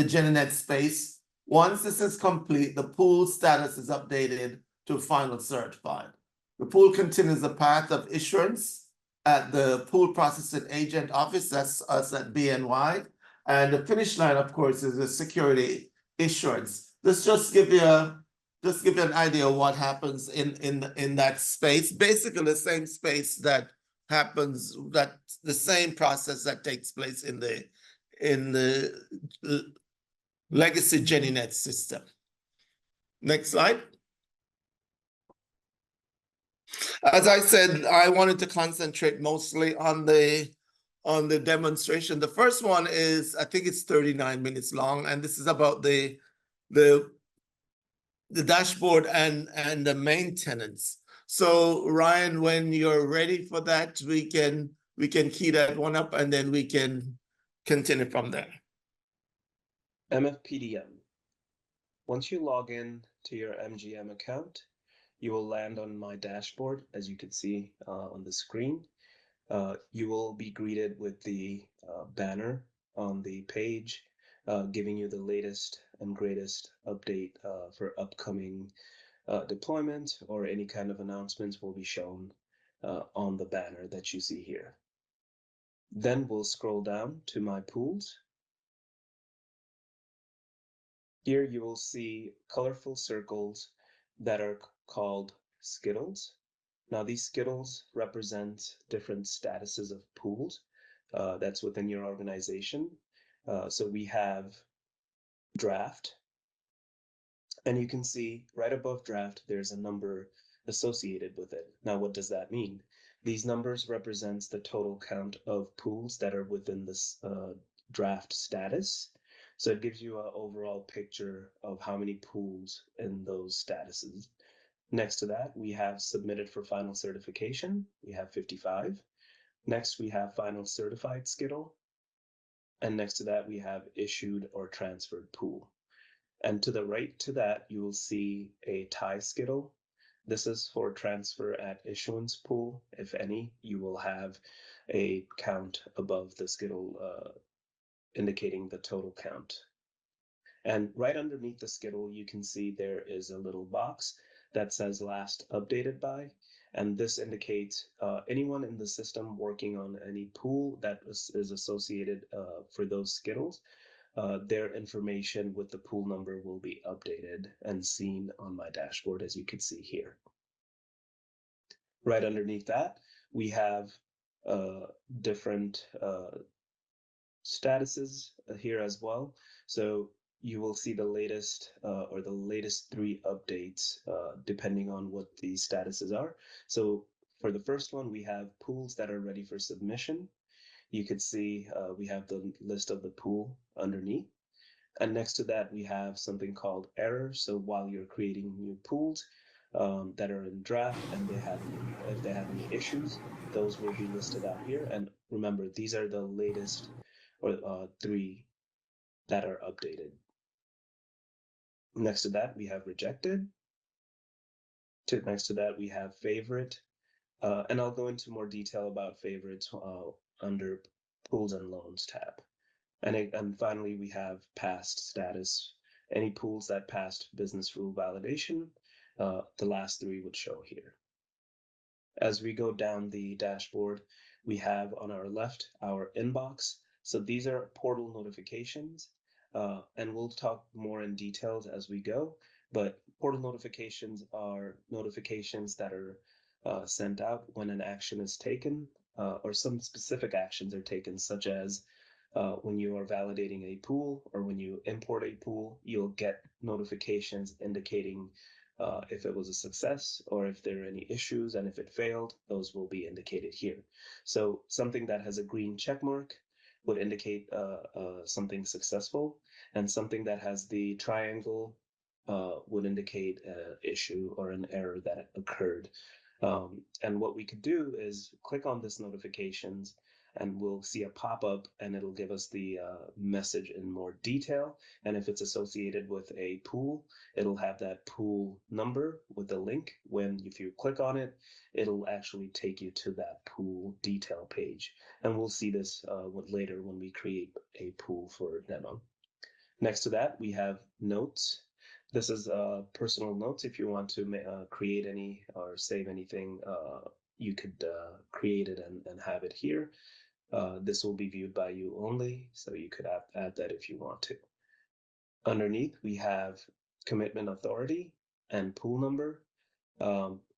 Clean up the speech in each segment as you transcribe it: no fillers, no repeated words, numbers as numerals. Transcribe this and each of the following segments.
the GenNet space. Once this is complete, the pool status is updated to final certified. The pool continues the path of issuance at the pool processing agent office, that's us at BNY. And the finish line, of course, is the security issuance. This just give you an idea of what happens in that space. Basically, the same space that happens, that the same process that takes place in the legacy GenNet system. Next slide. As I said, I wanted to concentrate mostly on the demonstration. The first one is, I think it's 39 minutes long, and this is about the dashboard and the maintenance. So Ryan, when you're ready for that, we can key that one up, and then we can continue from there. MFPDM. Once you log in to your MGM account, you will land on my dashboard, as you can see on the screen. You will be greeted with the banner on the page, giving you the latest and greatest update for upcoming deployment, or any kind of announcements will be shown on the banner that you see here. Then we'll scroll down to my pools. Here you will see colorful circles that are called skittles. Now these skittles represent different statuses of pools that's within your organization. So we have draft, and you can see right above draft, there's a number associated with it. Now, what does that mean? These numbers represents the total count of pools that are within this draft status. So it gives you an overall picture of how many pools in those statuses. Next to that, we have submitted for final certification. We have 55. Next, we have final certified skittle. And next to that, we have issued or transferred pool. And to the right to that, you will see a tie skittle. This is for transfer at issuance pool. If any, you will have a count above the skittle indicating the total count. And right underneath the skittle, you can see there is a little box that says last updated by, and this indicates anyone in the system working on any pool that is associated for those skittles, their information with the pool number will be updated and seen on my dashboard, as you can see here. Right underneath that, we have different statuses here as well. So you will see the latest or the latest 3 updates depending on what these statuses are. So for the first one, we have pools that are ready for submission. You could see we have the list of the pool underneath. And next to that, we have something called errors. So while you're creating new pools that are in draft and if they have any issues, those will be listed out here. And remember, these are the latest or 3 that are updated. Next to that, we have rejected. Next to that, we have favorite. And I'll go into more detail about favorites under pools and loans tab. And finally, we have passed status. Any pools that passed business rule validation, the last 3 would show here. As we go down the dashboard, we have on our left our inbox. So these are portal notifications, and we'll talk more in details as we go. But portal notifications are notifications that are sent out when an action is taken, or some specific actions are taken, such as when you are validating a pool or when you import a pool, you'll get notifications indicating if it was a success or if there are any issues, and if it failed, those will be indicated here. So something that has a green check mark would indicate something successful, and something that has the triangle would indicate an issue or an error that occurred. And what we could do is click on this notifications, and we'll see a pop-up, and it'll give us the message in more detail. And if it's associated with a pool, it'll have that pool number with the link. If you click on it, it'll actually take you to that pool detail page. And we'll see this later when we create a pool for demo. Next to that, we have notes. This is personal notes. If you want to create any or save anything, you could create it and have it here. This will be viewed by you only, so you could add that if you want to. Underneath, we have commitment authority and pool number.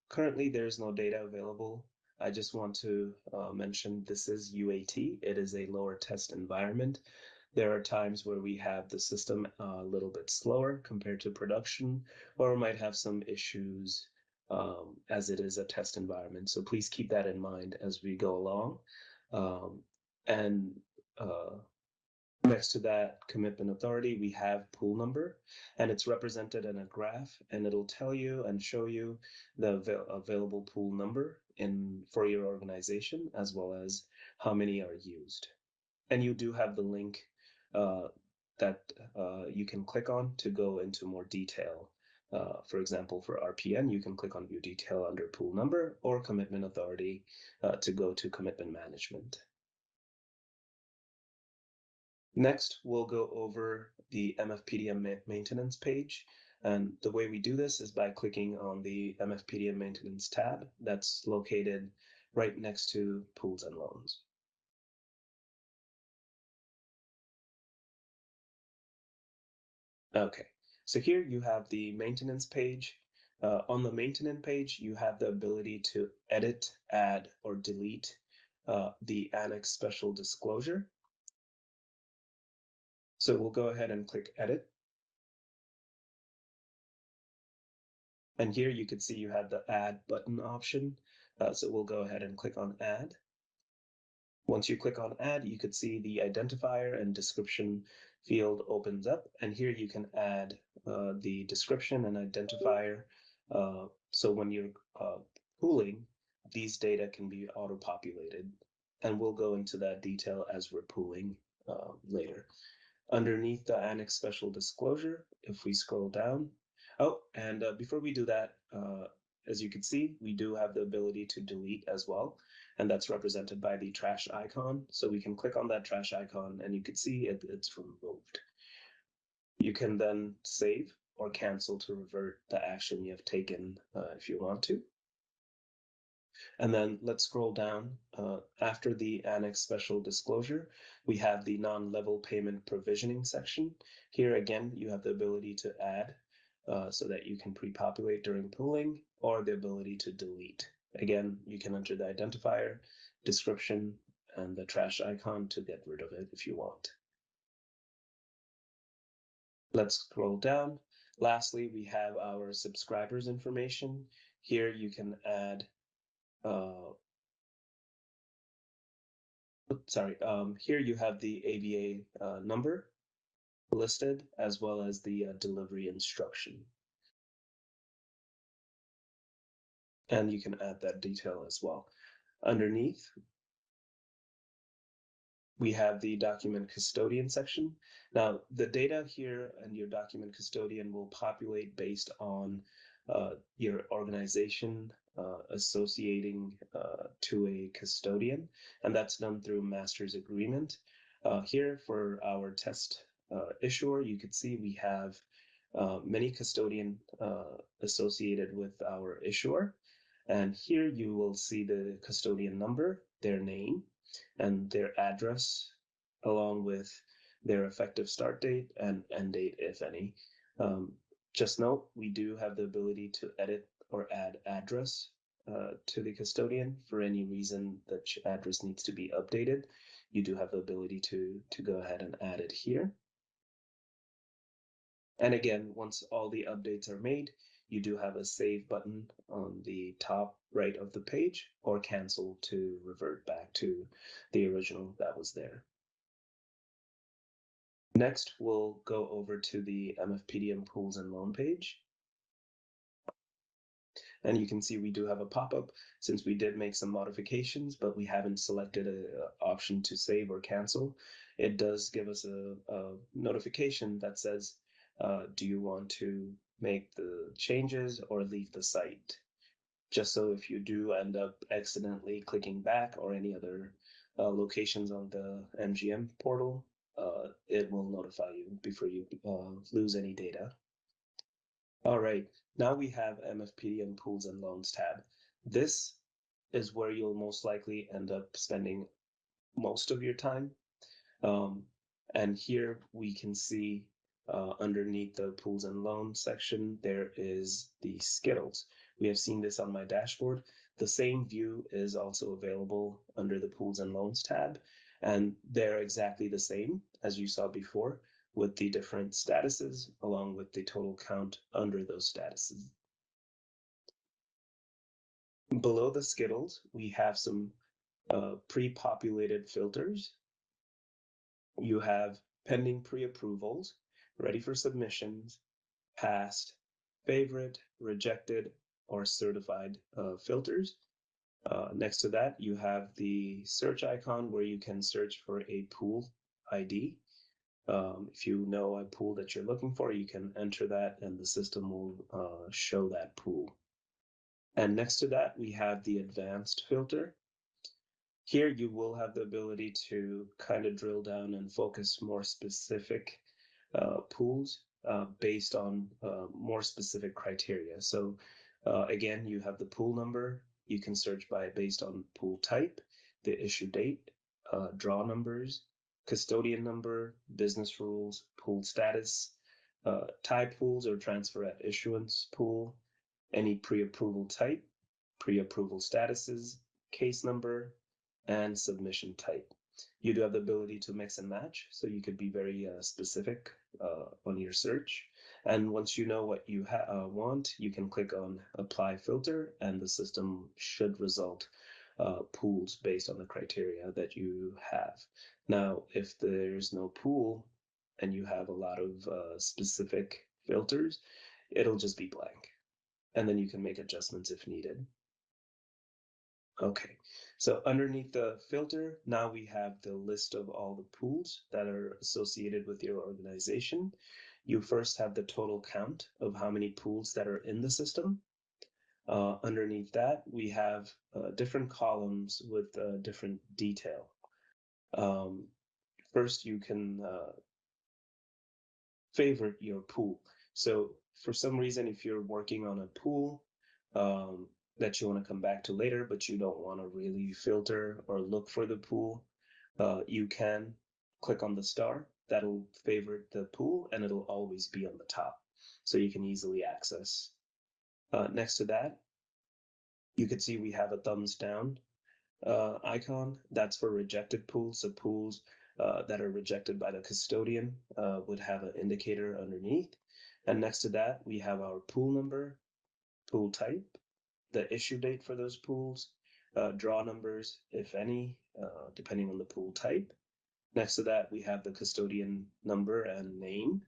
Currently, there's no data available. I just want to mention this is UAT. It is a lower test environment. There are times where we have the system a little bit slower compared to production, or might have some issues as it is a test environment. So please keep that in mind as we go along. And Next to that commitment authority, we have pool number, and it's represented in a graph, and it'll tell you and show you the available pool number for your organization, as well as how many are used. And you do have the link that you can click on to go into more detail. For example, for RPN, you can click on view detail under pool number or commitment authority to go to commitment management. Next, we'll go over the MFPDM maintenance page. And the way we do this is by clicking on the MFPDM maintenance tab that's located right next to pools and loans. Okay, so here you have the maintenance page. On the maintenance page, you have the ability to edit, add, or delete the annex special disclosure. So we'll go ahead and click edit. And here you can see you have the add button option. So we'll go ahead and click on add. Once you click on add, you could see the identifier and description field opens up. And here you can add the description and identifier. So when you're pooling, these data can be auto-populated. And we'll go into that detail as we're pooling later. Underneath the annex special disclosure, if we scroll down. Oh, and before we do that, as you can see, we do have the ability to delete as well. And that's represented by the trash icon. So we can click on that trash icon and you can see it's removed. You can then save or cancel to revert the action you have taken if you want to. And then let's scroll down. After the annex special disclosure, we have the non-level payment provisioning section. Here again, you have the ability to add so that you can pre-populate during pooling, or the ability to delete. Again, you can enter the identifier, description, and the trash icon to get rid of it if you want. Let's scroll down. Lastly, we have our subscribers information. Here you can add here you have the AVA number listed, as well as the delivery instruction. And you can add that detail as well. Underneath, we have the document custodian section. Now, the data here and your document custodian will populate based on your organization associating to a custodian, and that's done through master's agreement. Here for our test issuer, you can see we have many custodian associated with our issuer. And here you will see the custodian number, their name, and their address, along with their effective start date and end date, if any. Just note, we do have the ability to edit or add address to the custodian. For any reason that address needs to be updated, you do have the ability to go ahead and add it here. And again, once all the updates are made, you do have a save button on the top right of the page, or cancel to revert back to the original that was there. Next, we'll go over to the MFPDM pools and loan page. And you can see we do have a pop-up since we did make some modifications, but we haven't selected an option to save or cancel. It does give us a notification that says, do you want to make the changes or leave the site? Just so if you do end up accidentally clicking back or any other locations on the MGM portal, it will notify you before you lose any data. All right, now we have MFP and Pools and Loans tab. This is where you'll most likely end up spending most of your time. Um, and here we can see underneath the Pools and Loans section, there is the Skittles. We have seen this on my dashboard. The same view is also available under the Pools and Loans tab, and they're exactly the same as you saw before, with the different statuses along with the total count under those statuses. Below the Skittles, we have some pre-populated filters. You have pending pre-approvals, ready for submissions, passed, favorite, rejected, or certified filters. Next to that, you have the search icon where you can search for a pool ID. If you know a pool that you're looking for, you can enter that and the system will show that pool. And next to that, we have the advanced filter. Here you will have the ability to kind of drill down and focus more specific pools based on more specific criteria. So again, you have the pool number. You can search by based on pool type, the issue date, draw numbers, custodian number, business rules, pool status, tie pools or transfer at issuance pool, any pre-approval type, pre-approval statuses, case number, and submission type. You do have the ability to mix and match, so you could be very specific on your search. And once you know what you want, you can click on Apply Filter, and the system should result pools based on the criteria that you have. Now, if there's no pool and you have a lot of specific filters, it'll just be blank. And then you can make adjustments if needed. Okay, so underneath the filter, now we have the list of all the pools that are associated with your organization. You first have the total count of how many pools that are in the system. Underneath that, we have different columns with different detail. First, you can favorite your pool. So for some reason, if you're working on a pool, that you want to come back to later, but you don't want to really filter or look for the pool, you can click on the star. That'll favorite the pool and it'll always be on the top. So you can easily access. Next to that, you can see we have a thumbs down icon. That's for rejected pools. So pools that are rejected by the custodian would have an indicator underneath. And next to that, we have our pool number, pool type, the issue date for those pools, draw numbers, if any, depending on the pool type. Next to that, we have the custodian number and name.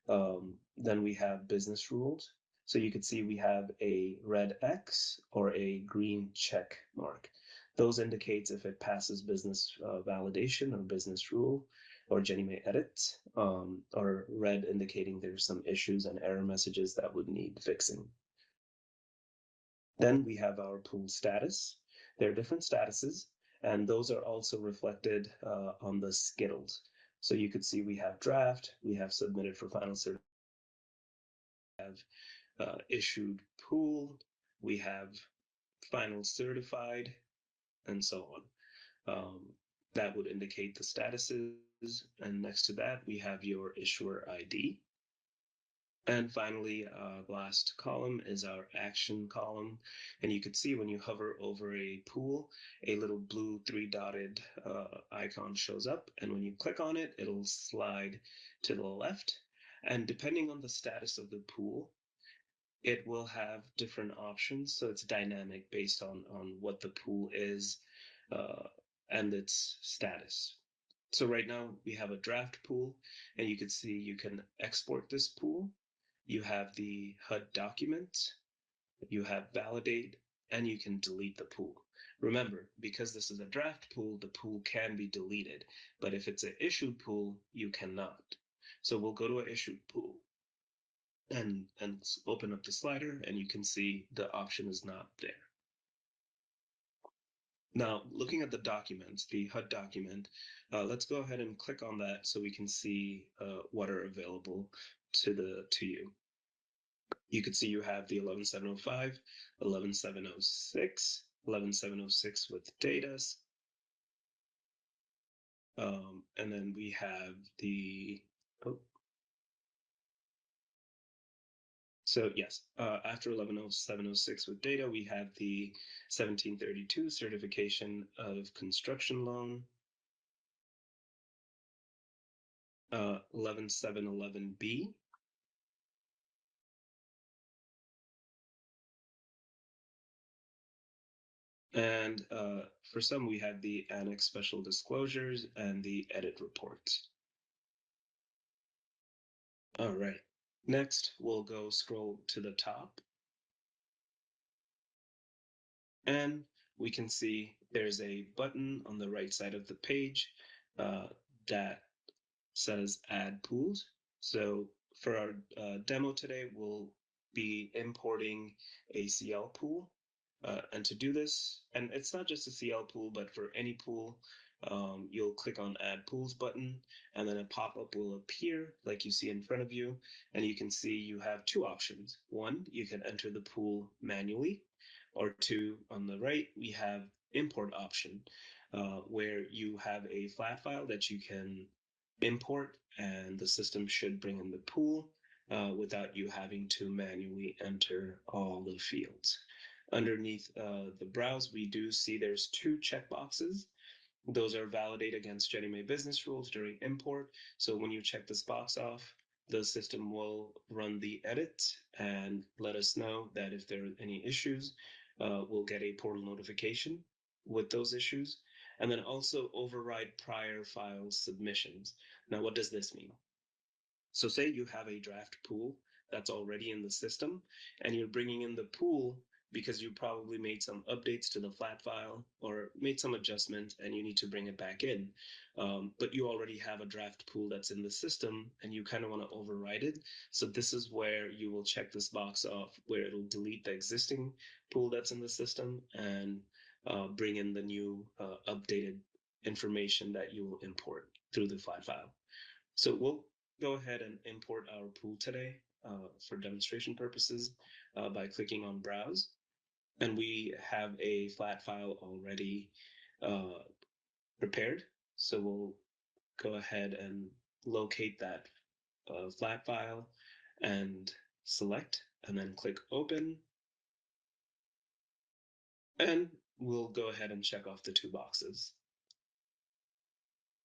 Then we have business rules. So you can see we have a red X or a green check mark. Those indicates if it passes business validation or business rule or Jenny May edit, or red indicating there's some issues and error messages that would need fixing. Then we have our pool status. There are different statuses, and those are also reflected on the Skittles. So you could see we have draft, we have submitted for final certification, we have issued pool, we have final certified, and so on. That would indicate the statuses, and next to that, we have your issuer ID. And finally, last column is our action column. And you can see when you hover over a pool, a little blue three-dotted icon shows up. And when you click on it, it'll slide to the left. And depending on the status of the pool, it will have different options. So it's dynamic based on what the pool is and its status. So right now we have a draft pool, and you can see you can export this pool. You have the HUD document, you have validate, and you can delete the pool. Remember, because this is a draft pool, the pool can be deleted, but if it's an issued pool, you cannot. So we'll go to an issued pool and open up the slider, and you can see the option is not there. Now, looking at the documents, the HUD document, let's go ahead and click on that so we can see what are available to you. You can see you have the 11705, 11706, 11706 with data, and then we have the, oh, so yes, after 110706 with data, we have the 1732 certification of construction loan, 11711B, and for some, we have the annex special disclosures and the edit reports. All right. Next, we'll go scroll to the top. And we can see there's a button on the right side of the page that says add pools. So for our demo today, we'll be importing a CL pool. And to do this, and it's not just a CL pool, but for any pool, you'll click on add pools button, and then a pop-up will appear like you see in front of you. And you can see you have two options. One, you can enter the pool manually, or two, on the right, we have import option, where you have a flat file that you can import, and the system should bring in the pool without you having to manually enter all the fields. Underneath the browse, we do see there's two checkboxes. Those are validate against Jenny Mae business rules during import. So when you check this box off, the system will run the edit and let us know that if there are any issues, we'll get a portal notification with those issues, and then also override prior file submissions. Now, what does this mean? So say you have a draft pool that's already in the system, and you're bringing in the pool because you probably made some updates to the flat file or made some adjustment and you need to bring it back in. But you already have a draft pool that's in the system and you kind of want to override it. So this is where you will check this box off where it'll delete the existing pool that's in the system and bring in the new updated information that you will import through the flat file. So we'll go ahead and import our pool today for demonstration purposes by clicking on Browse. And we have a flat file already prepared. So we'll go ahead and locate that flat file and select, and then click Open. And we'll go ahead and check off the two boxes.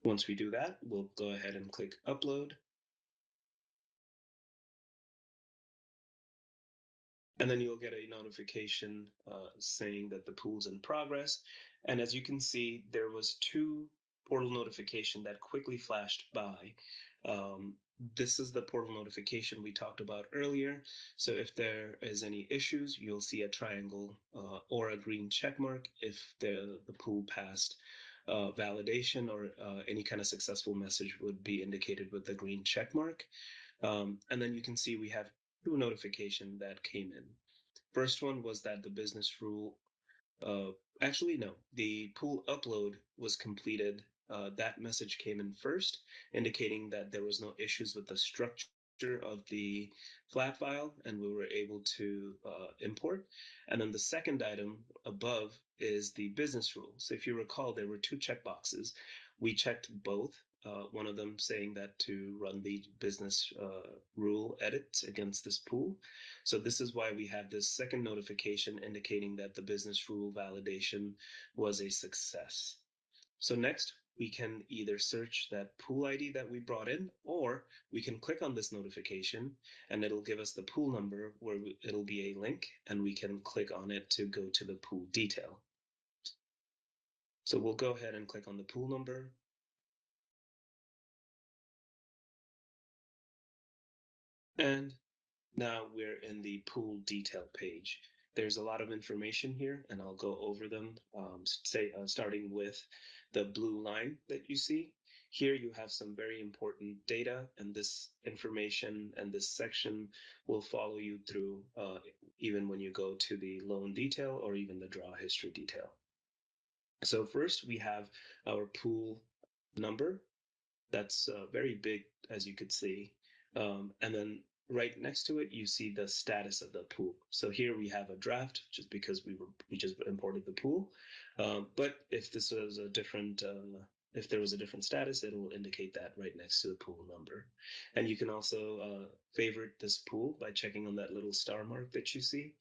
Once we do that, we'll go ahead and click Upload. And then you'll get a notification saying that the pool's in progress. And as you can see, there was two portal notification that quickly flashed by. This is the portal notification we talked about earlier. So if there is any issues, you'll see a triangle or a green check mark if the pool passed validation, or any kind of successful message would be indicated with the green check mark. And then you can see we have two notifications that came in. First one was that the business rule, actually, no, the pool upload was completed. That message came in first, indicating that there was no issues with the structure of the flat file and we were able to import. And then the second item above is the business rule. So if you recall, there were two checkboxes. We checked both, one of them saying that to run the business rule edit against this pool. So this is why we have this second notification indicating that the business rule validation was a success. So next, we can either search that pool ID that we brought in, or we can click on this notification and it'll give us the pool number where it'll be a link and we can click on it to go to the pool detail. So we'll go ahead and click on the pool number. And now we're in the pool detail page. There's a lot of information here, and I'll go over them, starting with the blue line that you see. Here you have some very important data, and this information and this section will follow you through even when you go to the loan detail or even the draw history detail. So first we have our pool number. That's very big, as you could see. And then right next to it, you see the status of the pool. So here we have a draft, just because we just imported the pool. But if this was a different if there was a different status, it will indicate that right next to the pool number. And you can also favorite this pool by checking on that little star mark that you see,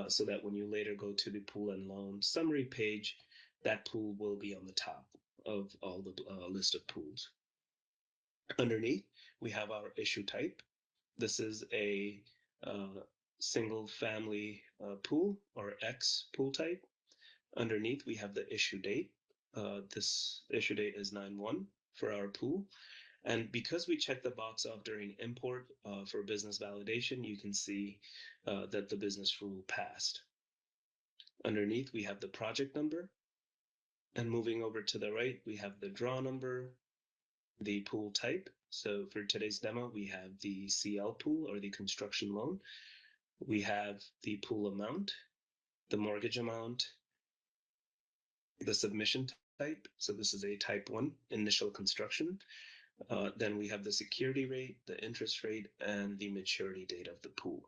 so that when you later go to the pool and loan summary page, that pool will be on the top of all the list of pools. Underneath, we have our issue type. This is a single family pool, or X pool type. Underneath, we have the issue date. This issue date is 9/1 for our pool. And because we checked the box off during import for business validation, you can see that the business rule passed. Underneath, we have the project number. And moving over to the right, we have the draw number, the pool type. So for today's demo, we have the CL pool, or the construction loan. We have the pool amount, the mortgage amount, the submission type. So this is a type 1 initial construction. Then we have the security rate, the interest rate, and the maturity date of the pool.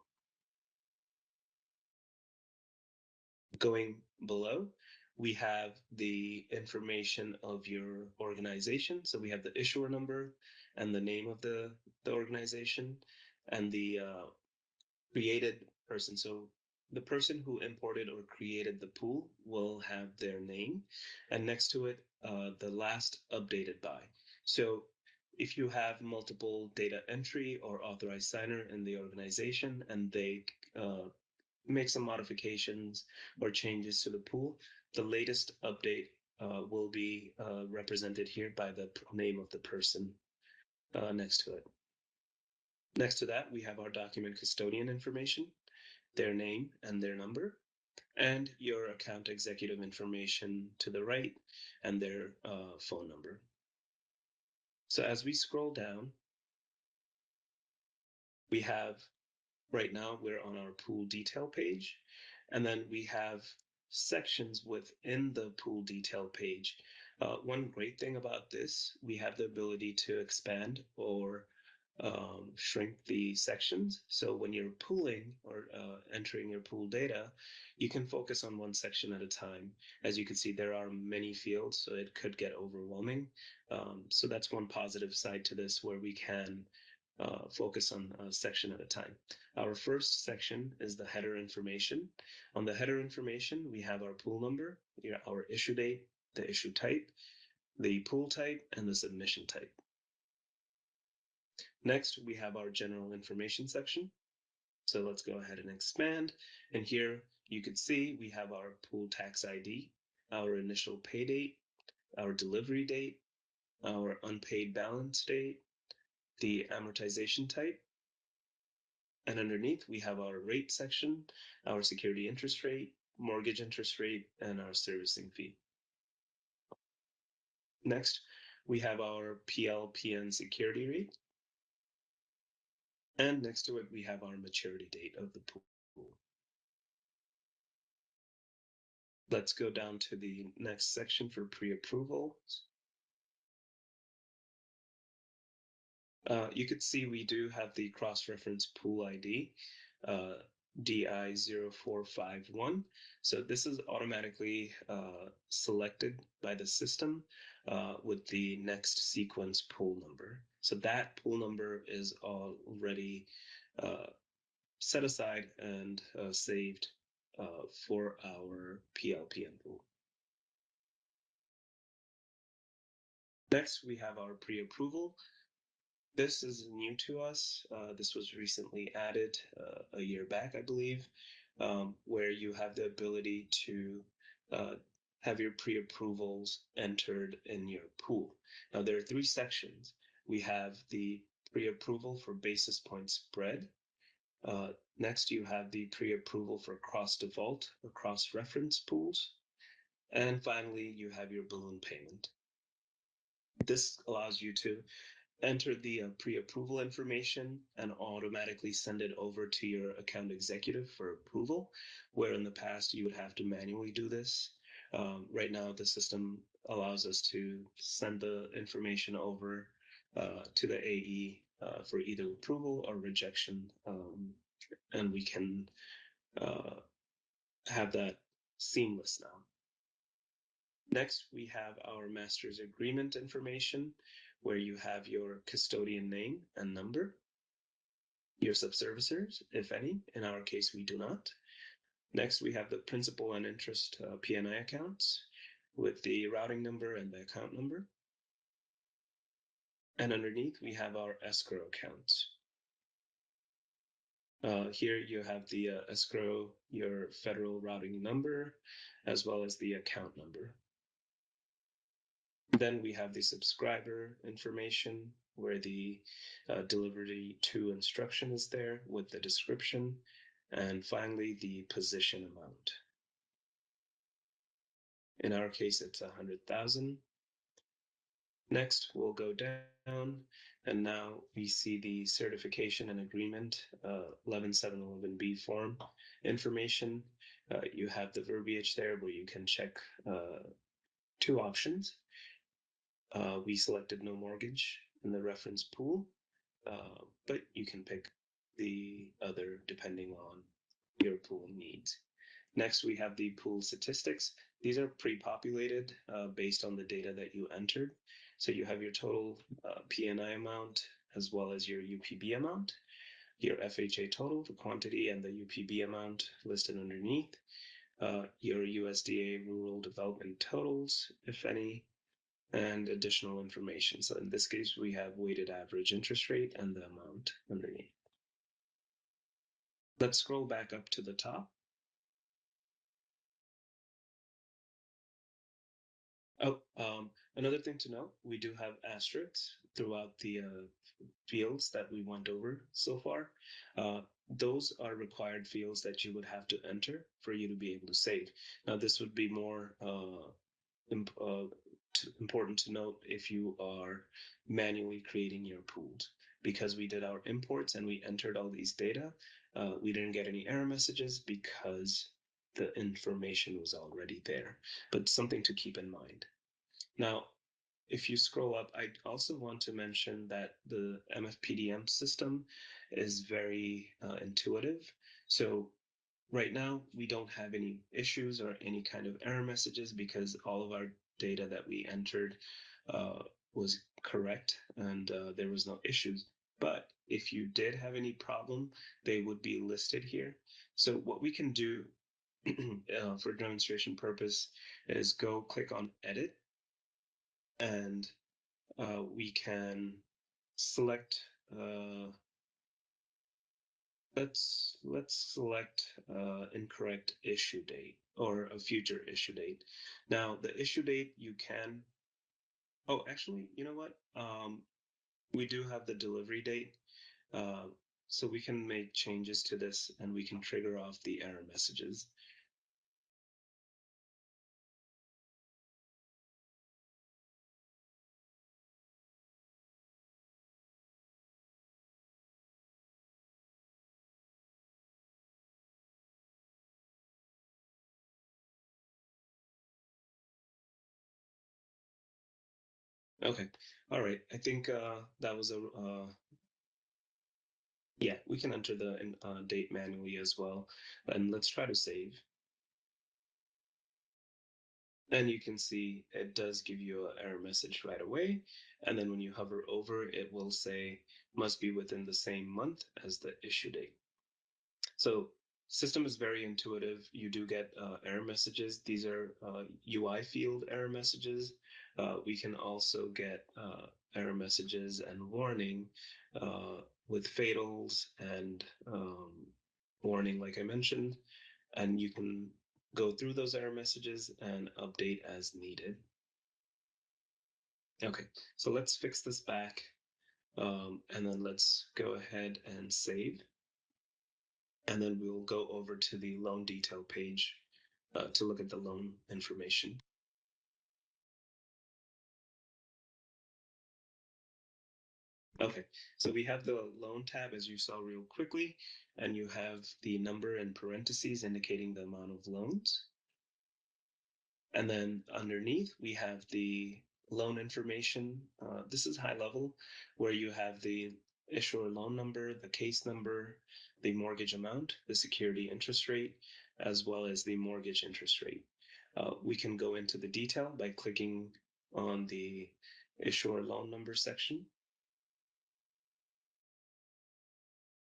Going below, we have the information of your organization. So we have the issuer number and the name of the organization, and the created person. So the person who imported or created the pool will have their name, and next to it, the last updated by. So if you have multiple data entry or authorized signer in the organization, and they make some modifications or changes to the pool, the latest update will be represented here by the name of the person next to it. Next to that, we have our document custodian information, their name and their number, and your account executive information to the right, and their phone number. So as we scroll down, we have, right now, we're on our pool detail page, and then we have sections within the pool detail page. One great thing about this, we have the ability to expand or shrink the sections. So when you're pooling or entering your pool data, you can focus on one section at a time. As you can see, there are many fields, so it could get overwhelming. So that's one positive side to this, where we can focus on a section at a time. Our first section is the header information. On the header information, we have our pool number, our issue date, the issue type, the pool type, and the submission type. Next, we have our general information section. So let's go ahead and expand. And here you can see we have our pool tax ID, our initial pay date, our delivery date, our unpaid balance date, the amortization type. And underneath, we have our rate section, our security interest rate, mortgage interest rate, and our servicing fee. Next, we have our PLPN security rate. And next to it, we have our maturity date of the pool. Let's go down to the next section for pre-approval. You could see we do have the cross-reference pool ID, DI0451. So this is automatically selected by the system with the next sequence pool number. So that pool number is already set aside and saved for our PLPN pool. Next, we have our pre-approval. This is new to us. This was recently added a year back, I believe, where you have the ability to have your pre-approvals entered in your pool. Now, there are three sections. We have the pre-approval for basis point spread. Next, you have the pre-approval for cross-default or cross-reference pools. And finally, you have your balloon payment. This allows you to enter the pre-approval information and automatically send it over to your account executive for approval, where in the past you would have to manually do this. Right now, the system allows us to send the information over to the AE for either approval or rejection, and we can uh, have that seamless now. Next, we have our master's agreement information, where you have your custodian name and number, your subservicers, if any. In our case, we do not. Next, we have the principal and interest P&I accounts with the routing number and the account number. And underneath, we have our escrow accounts. Here you have the escrow, your federal routing number, as well as the account number. Then we have the subscriber information, where the delivery to instruction is there with the description. And finally, the position amount. In our case, it's 100,000. Next, we'll go down, and now we see the certification and agreement 11711B form information. You have the verbiage there where you can check two options. We selected no mortgage in the reference pool, but you can pick the other depending on your pool needs. Next, we have the pool statistics. These are pre-populated based on the data that you entered. So you have your total P&I amount as well as your UPB amount, your FHA total, the quantity, and the UPB amount listed underneath, your USDA rural development totals, if any, and additional information. So in this case, we have weighted average interest rate and the amount underneath. Let's scroll back up to the top. Oh, another thing to note, we do have asterisks throughout the fields that we went over so far. Those are required fields that you would have to enter for you to be able to save. Now, this would be more important to note if you are manually creating your pools. Because we did our imports and we entered all these data, we didn't get any error messages because the information was already there. But something to keep in mind. Now, if you scroll up, I also want to mention that the MFPDM system is very intuitive. So right now, we don't have any issues or any kind of error messages because all of our data that we entered was correct and there was no issues. But if you did have any problem, they would be listed here. So what we can do for demonstration purpose is go click on edit, and we can select let's select incorrect issue date or a future issue date. Now the issue date you can, oh actually, you know what, we do have the delivery date, uh, so we can make changes to this and we can trigger off the error messages. Okay, all right, I think that was a yeah, we can enter the date manually as well, and let's try to save. And you can see it does give you an error message right away. And then when you hover over, it will say must be within the same month as the issue date. So system is very intuitive. You do get error messages. These are UI field error messages. We can also get error messages and warning with fatals and warning, like I mentioned, and you can go through those error messages and update as needed. Okay, so let's fix this back, and then let's go ahead and save. And then we'll go over to the loan detail page to look at the loan information. Okay, so we have the loan tab as you saw real quickly, and you have the number in parentheses indicating the amount of loans. And then underneath, we have the loan information. This is high level, where you have the issuer loan number, the case number, the mortgage amount, the security interest rate, as well as the mortgage interest rate. We can go into the detail by clicking on the issuer loan number section.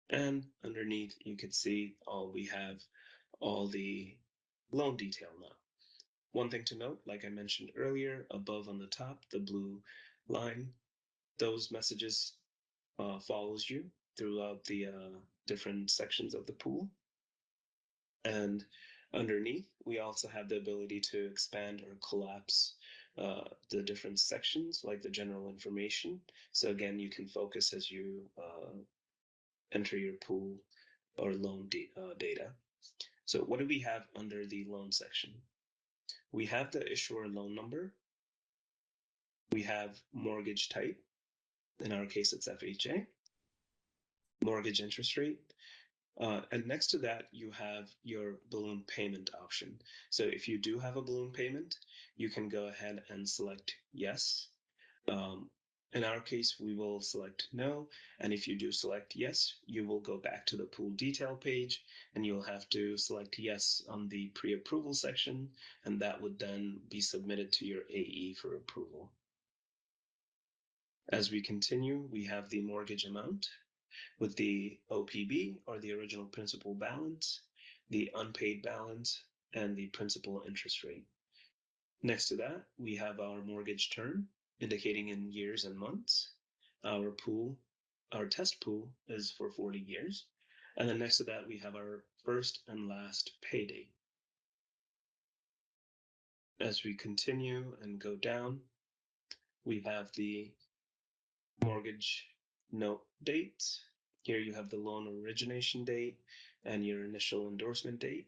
And underneath, you can see we have all the loan detail now. One thing to note, like I mentioned earlier, above on the top, the blue line, those messages follows you throughout the different sections of the pool. And underneath, we also have the ability to expand or collapse the different sections, like the general information. So again, you can focus as you enter your pool or loan data. So what do we have under the loan section? We have the issuer loan number. We have mortgage type. In our case, it's FHA. Mortgage interest rate. And next to that, you have your balloon payment option. So if you do have a balloon payment, you can go ahead and select yes. In our case, we will select no. And if you do select yes, you will go back to the pool detail page and you'll have to select yes on the pre-approval section. And that would then be submitted to your AE for approval. As we continue, we have the mortgage amount with the OPB, or the original principal balance, the unpaid balance, and the principal interest rate. Next to that, we have our mortgage term, indicating in years and months. Our test pool is for 40 years. And then next to that, we have our first and last pay date. As we continue and go down, we have the mortgage note dates. Here you have the loan origination date and your initial endorsement date.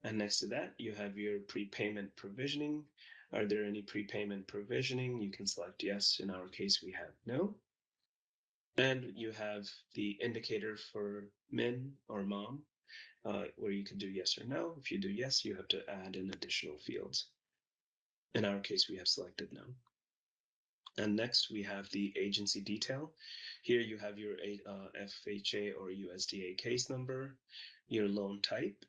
And next to that, you have your prepayment provisioning. Are there any prepayment provisioning? You can select yes. In our case, we have no. And you have the indicator for min or mom, where you can do yes or no. If you do yes, you have to add in additional fields. In our case, we have selected no. And next, we have the agency detail. Here you have your FHA or USDA case number, your loan type,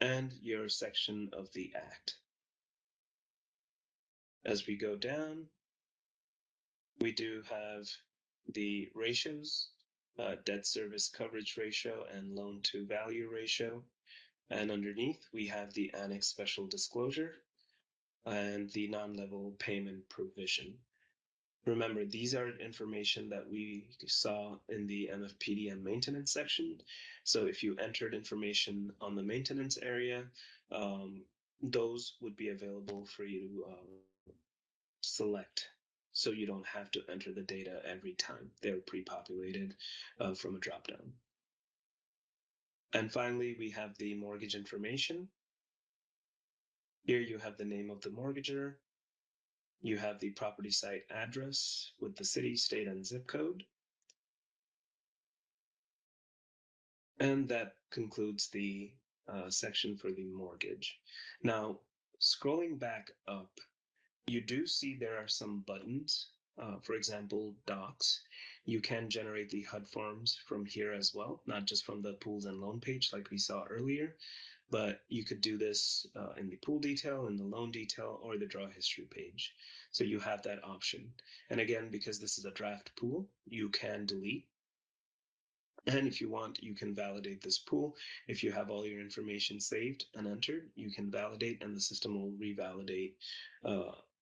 and your section of the act. As we go down, we do have the ratios, debt service coverage ratio and loan to value ratio. And underneath, we have the annex special disclosure and the non-level payment provision. Remember, these are information that we saw in the MFPD and maintenance section. So if you entered information on the maintenance area, those would be available for you to select. So you don't have to enter the data every time. They're pre-populated from a dropdown. And finally, we have the mortgage information. Here you have the name of the mortgager. You have the property site address with the city, state, and zip code. And that concludes the section for the mortgage. Now, scrolling back up, you do see there are some buttons. For example, docs. You can generate the HUD forms from here as well, not just from the pools and loan page like we saw earlier, but you could do this in the pool detail, in the loan detail, or the draw history page. So you have that option. And again, because this is a draft pool, you can delete. And if you want, you can validate this pool. If you have all your information saved and entered, you can validate and the system will revalidate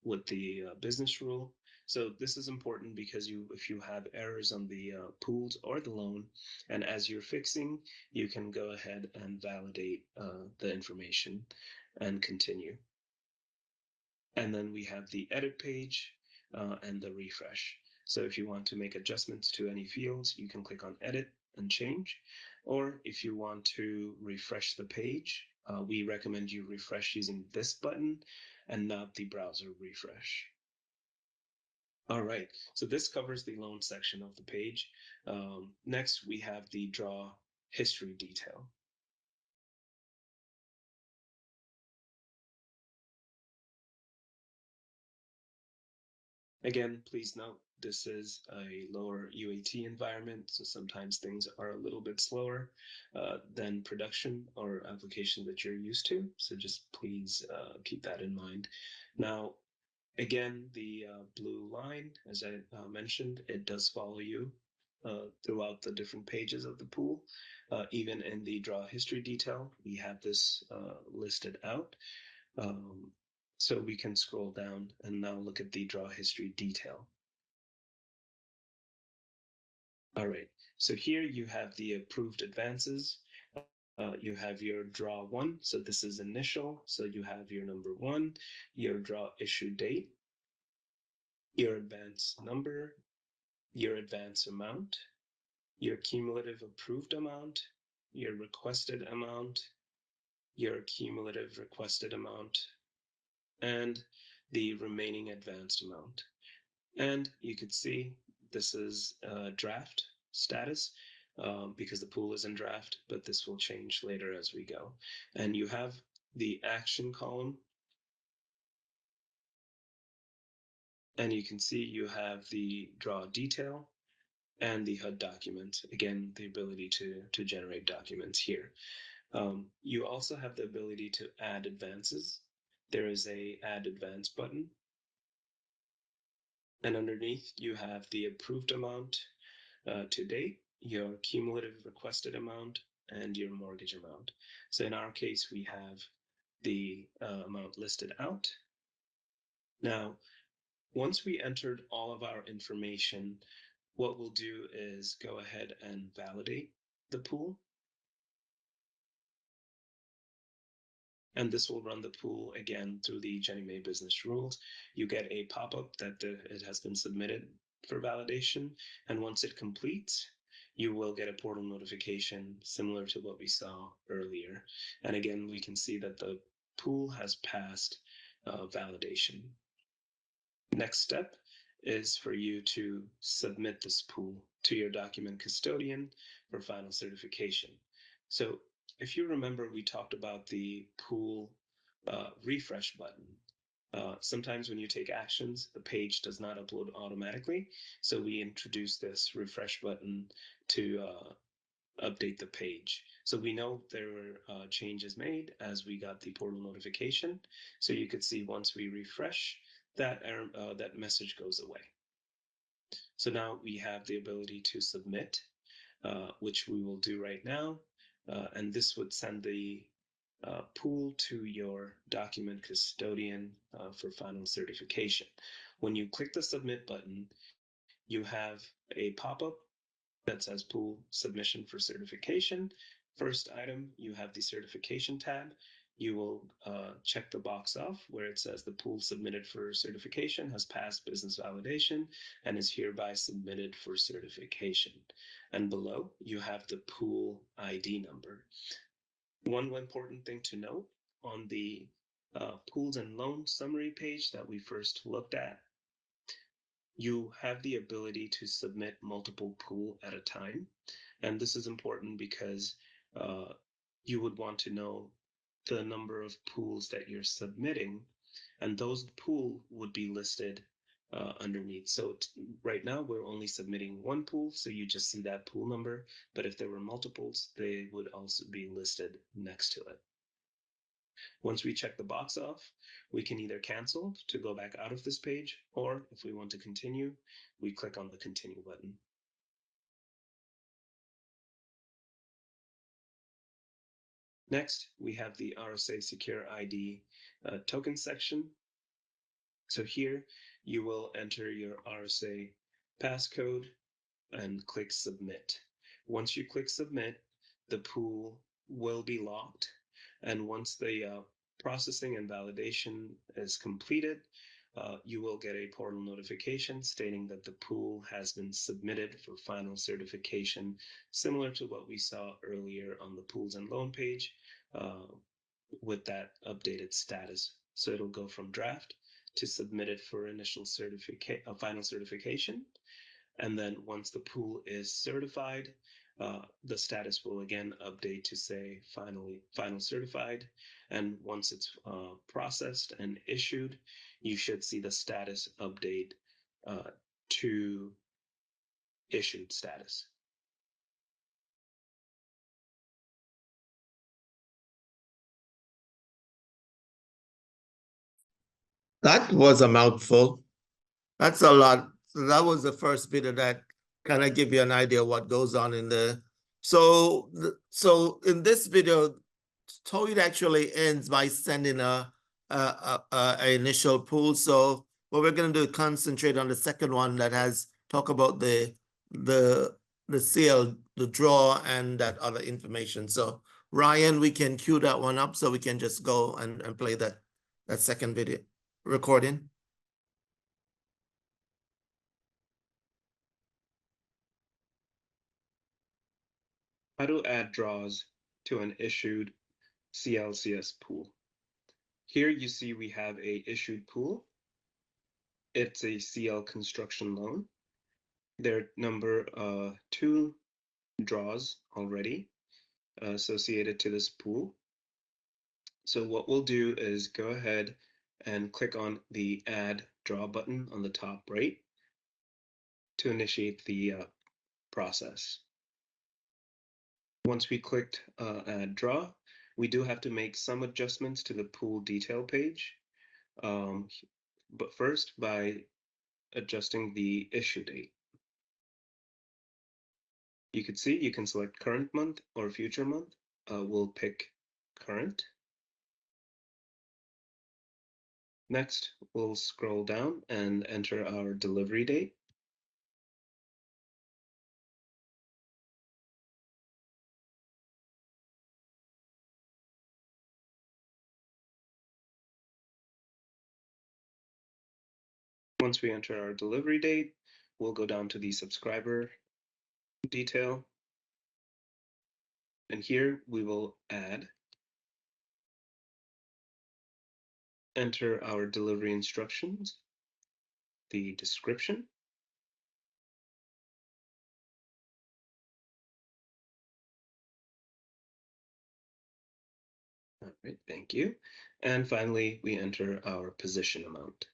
with the business rule. So this is important because if you have errors on the pools or the loan, and as you're fixing, you can go ahead and validate the information and continue. And then we have the edit page and the refresh. So if you want to make adjustments to any fields, you can click on edit and change. Or if you want to refresh the page, we recommend you refresh using this button and not the browser refresh. All right, so this covers the loan section of the page. Next, we have the draw history detail. Again, please note this is a lower UAT environment, so sometimes things are a little bit slower than production or application that you're used to. So just please keep that in mind. Now, again, the blue line, as I mentioned, it does follow you throughout the different pages of the pool. Even in the draw history detail, we have this listed out. Um, so we can scroll down and now look at the draw history detail. All right, so here you have the approved advances. You have your draw one, so this is initial. So you have your number one, your draw issue date, your advance number, your advance amount, your cumulative approved amount, your requested amount, your cumulative requested amount, and the remaining advanced amount. And you could see this is draft status because the pool is in draft, but this will change later as we go. And you have the action column. And you can see you have the draw detail and the HUD document. Again, the ability to generate documents here. You also have the ability to add advances. There is a add advance button. And underneath you have the approved amount to date, your cumulative requested amount, and your mortgage amount. So in our case, we have the amount listed out. Now, once we entered all of our information, what we'll do is go ahead and validate the pool. And this will run the pool again through the Jenny Mae business rules. You get a pop-up that it has been submitted for validation. And once it completes, you will get a portal notification similar to what we saw earlier. And again, we can see that the pool has passed validation. Next step is for you to submit this pool to your document custodian for final certification. So if you remember, we talked about the pool refresh button. Sometimes when you take actions, the page does not upload automatically. So we introduced this refresh button to update the page. So we know there were changes made as we got the portal notification. So you could see once we refresh, that message goes away. So now we have the ability to submit, which we will do right now. And this would send the pool to your document custodian for final certification. When you click the submit button, you have a pop-up that says pool submission for certification. First item, you have the certification tab. You will check the box off where it says the pool submitted for certification has passed business validation and is hereby submitted for certification. And below, you have the pool ID number. One important thing to note on the pools and loans summary page that we first looked at, you have the ability to submit multiple pool at a time. And this is important because you would want to know the number of pools that you're submitting, and those pool would be listed underneath. So right now we're only submitting one pool, so you just see that pool number. But if there were multiples, they would also be listed next to it. Once we check the box off, we can either cancel to go back out of this page, or if we want to continue, we click on the continue button. Next, we have the RSA Secure ID token section. So here you will enter your RSA passcode and click submit. Once you click submit, the pool will be locked. And once the processing and validation is completed, you will get a portal notification stating that the pool has been submitted for final certification, similar to what we saw earlier on the pools and loan page with that updated status. So it'll go from draft to submitted for initial final certification. And then once the pool is certified, the status will again update to say final certified. And once it's processed and issued, you should see the status update to issued status. That was a mouthful. That's a lot. So that was the first video that kind of give you an idea what goes on in there. So, so in this video, Toad actually ends by sending a initial pool. So what we're going to do is concentrate on the second one that has talk about the sale, the draw, and that other information. So Ryan, we can cue that one up so we can just go and play that second video recording. How to add draws to an issued CLCS pool. Here you see we have a issued pool. It's a CL construction loan. There are number 2 draws already associated to this pool. So what we'll do is go ahead and click on the Add Draw button on the top right to initiate the process. Once we clicked Add Draw, we do have to make some adjustments to the pool detail page. But first, by adjusting the issue date. You can see you can select current month or future month. We'll pick current. Next, we'll scroll down and enter our delivery date. Once we enter our delivery date, we'll go down to the subscriber detail. And here we will enter our delivery instructions, the description, all right, thank you. And finally, we enter our position amount.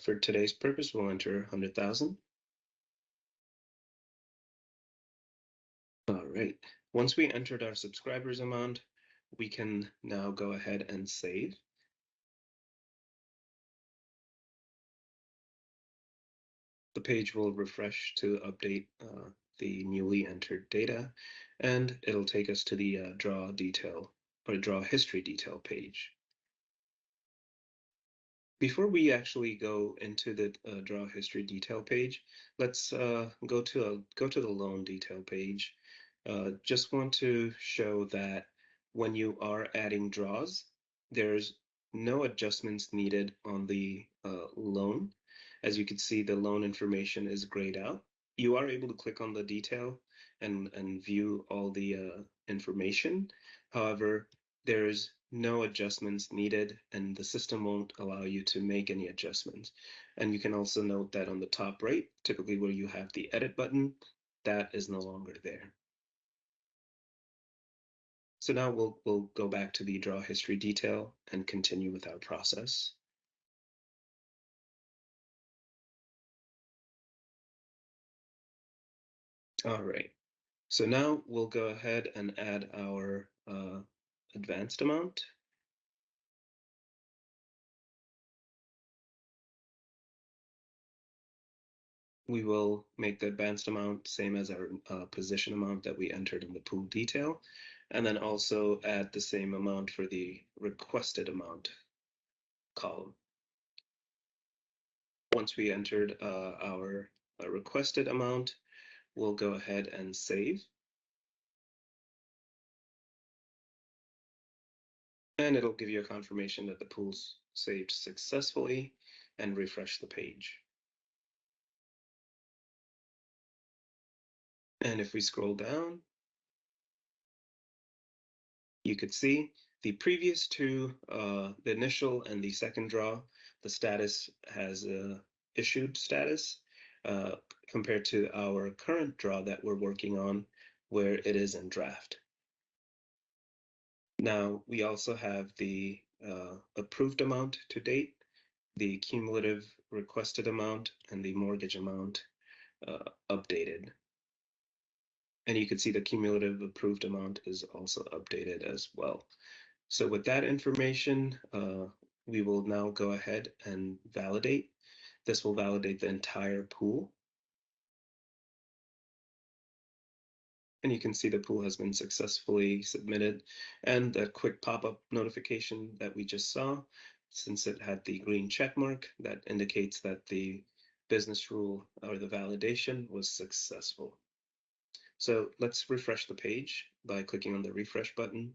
For today's purpose, we'll enter 100,000. All right, once we entered our subscribers amount, we can now go ahead and save. The page will refresh to update the newly entered data, and it'll take us to the draw detail or draw history detail page. Before we actually go into the draw history detail page, let's go to the loan detail page. Just want to show that when you are adding draws, there's no adjustments needed on the loan. As you can see, the loan information is grayed out. You are able to click on the detail and view all the information. However, there's no adjustments needed, and the system won't allow you to make any adjustments. And you can also note that on the top right, typically where you have the edit button, that is no longer there. So now we'll go back to the draw history detail and continue with our process. All right, so now we'll go ahead and add our advanced amount. We will make the advanced amount same as our position amount that we entered in the pool detail, and then also add the same amount for the requested amount column. Once we entered our requested amount, we'll go ahead and save. And it'll give you a confirmation that the pool's saved successfully, and refresh the page. And if we scroll down, you could see the previous two, the initial and the second draw, the status has issued status compared to our current draw that we're working on, where it is in draft. Now, we also have the approved amount to date, the cumulative requested amount and the mortgage amount updated. And you can see the cumulative approved amount is also updated as well. So with that information, we will now go ahead and validate. This will validate the entire pool. And you can see the pool has been successfully submitted, and that quick pop-up notification that we just saw, since it had the green check mark, that indicates that the business rule or the validation was successful. So let's refresh the page by clicking on the refresh button.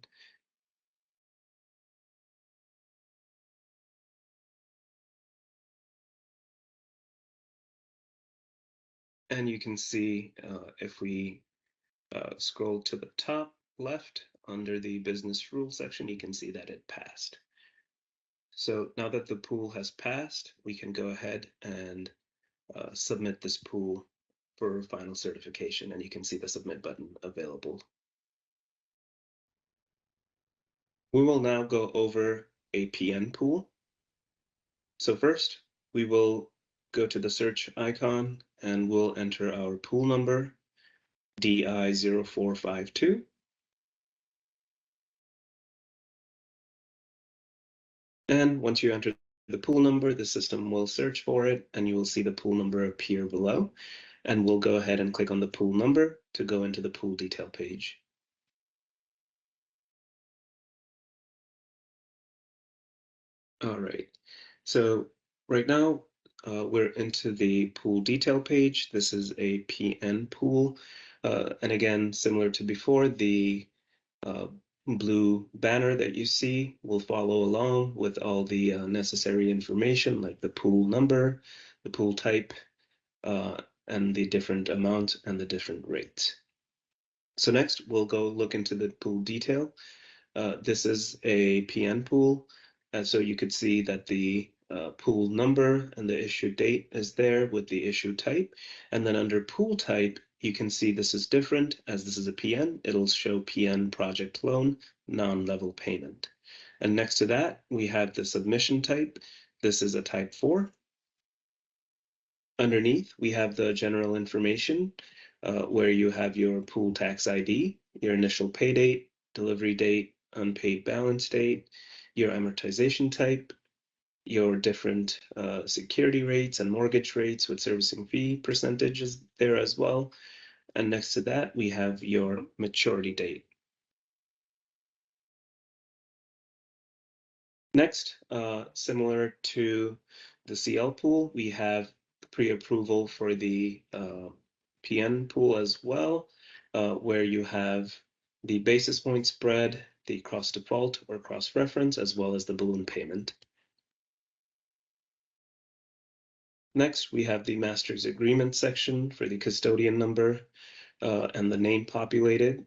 And you can see if we scroll to the top left under the business rule section, you can see that it passed. So now that the pool has passed, we can go ahead and submit this pool for final certification, and you can see the submit button available. We will now go over a PN pool. So first, we will go to the search icon and we'll enter our pool number, DI0452. And once you enter the pool number, the system will search for it and you will see the pool number appear below. And we'll go ahead and click on the pool number to go into the pool detail page. All right, so right now we're into the pool detail page. This is a PN pool. And again, similar to before, the blue banner that you see will follow along with all the necessary information like the pool number, the pool type, and the different amount and the different rates. So next we'll go look into the pool detail. This is a PN pool, and so you could see that the pool number and the issue date is there with the issue type. And then under pool type, you can see this is different. As this is a PN, it'll show PN project loan, non-level payment. And next to that, we have the submission type. This is a type 4. Underneath, we have the general information where you have your pool tax ID, your initial pay date, delivery date, unpaid balance date, your amortization type, your different security rates and mortgage rates with servicing fee percentages there as well. And next to that, we have your maturity date. Next, similar to the CL pool, we have pre-approval for the PN pool as well, where you have the basis point spread, the cross default or cross reference, as well as the balloon payment. Next, we have the master's agreement section for the custodian number and the name populated,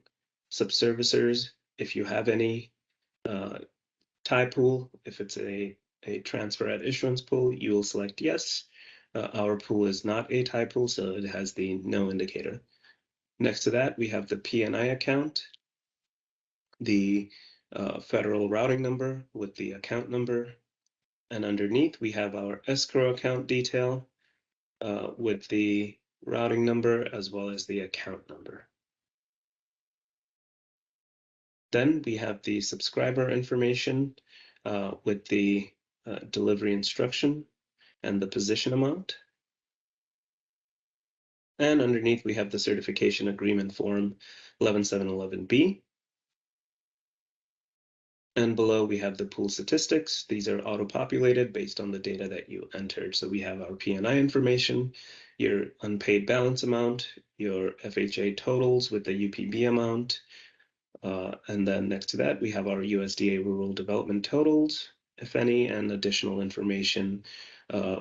subservicers, if you have any, tie pool, if it's a transfer at issuance pool, you will select yes. Our pool is not a tie pool, so it has the no indicator. Next to that, we have the PNI account, the federal routing number with the account number, and underneath we have our escrow account detail with the routing number as well as the account number. Then we have the subscriber information with the delivery instruction and the position amount. And underneath we have the certification agreement form 11711B. And below we have the pool statistics. These are auto-populated based on the data that you entered. So we have our PNI information, your unpaid balance amount, your FHA totals with the UPB amount. And then next to that, we have our USDA rural development totals, if any, and additional information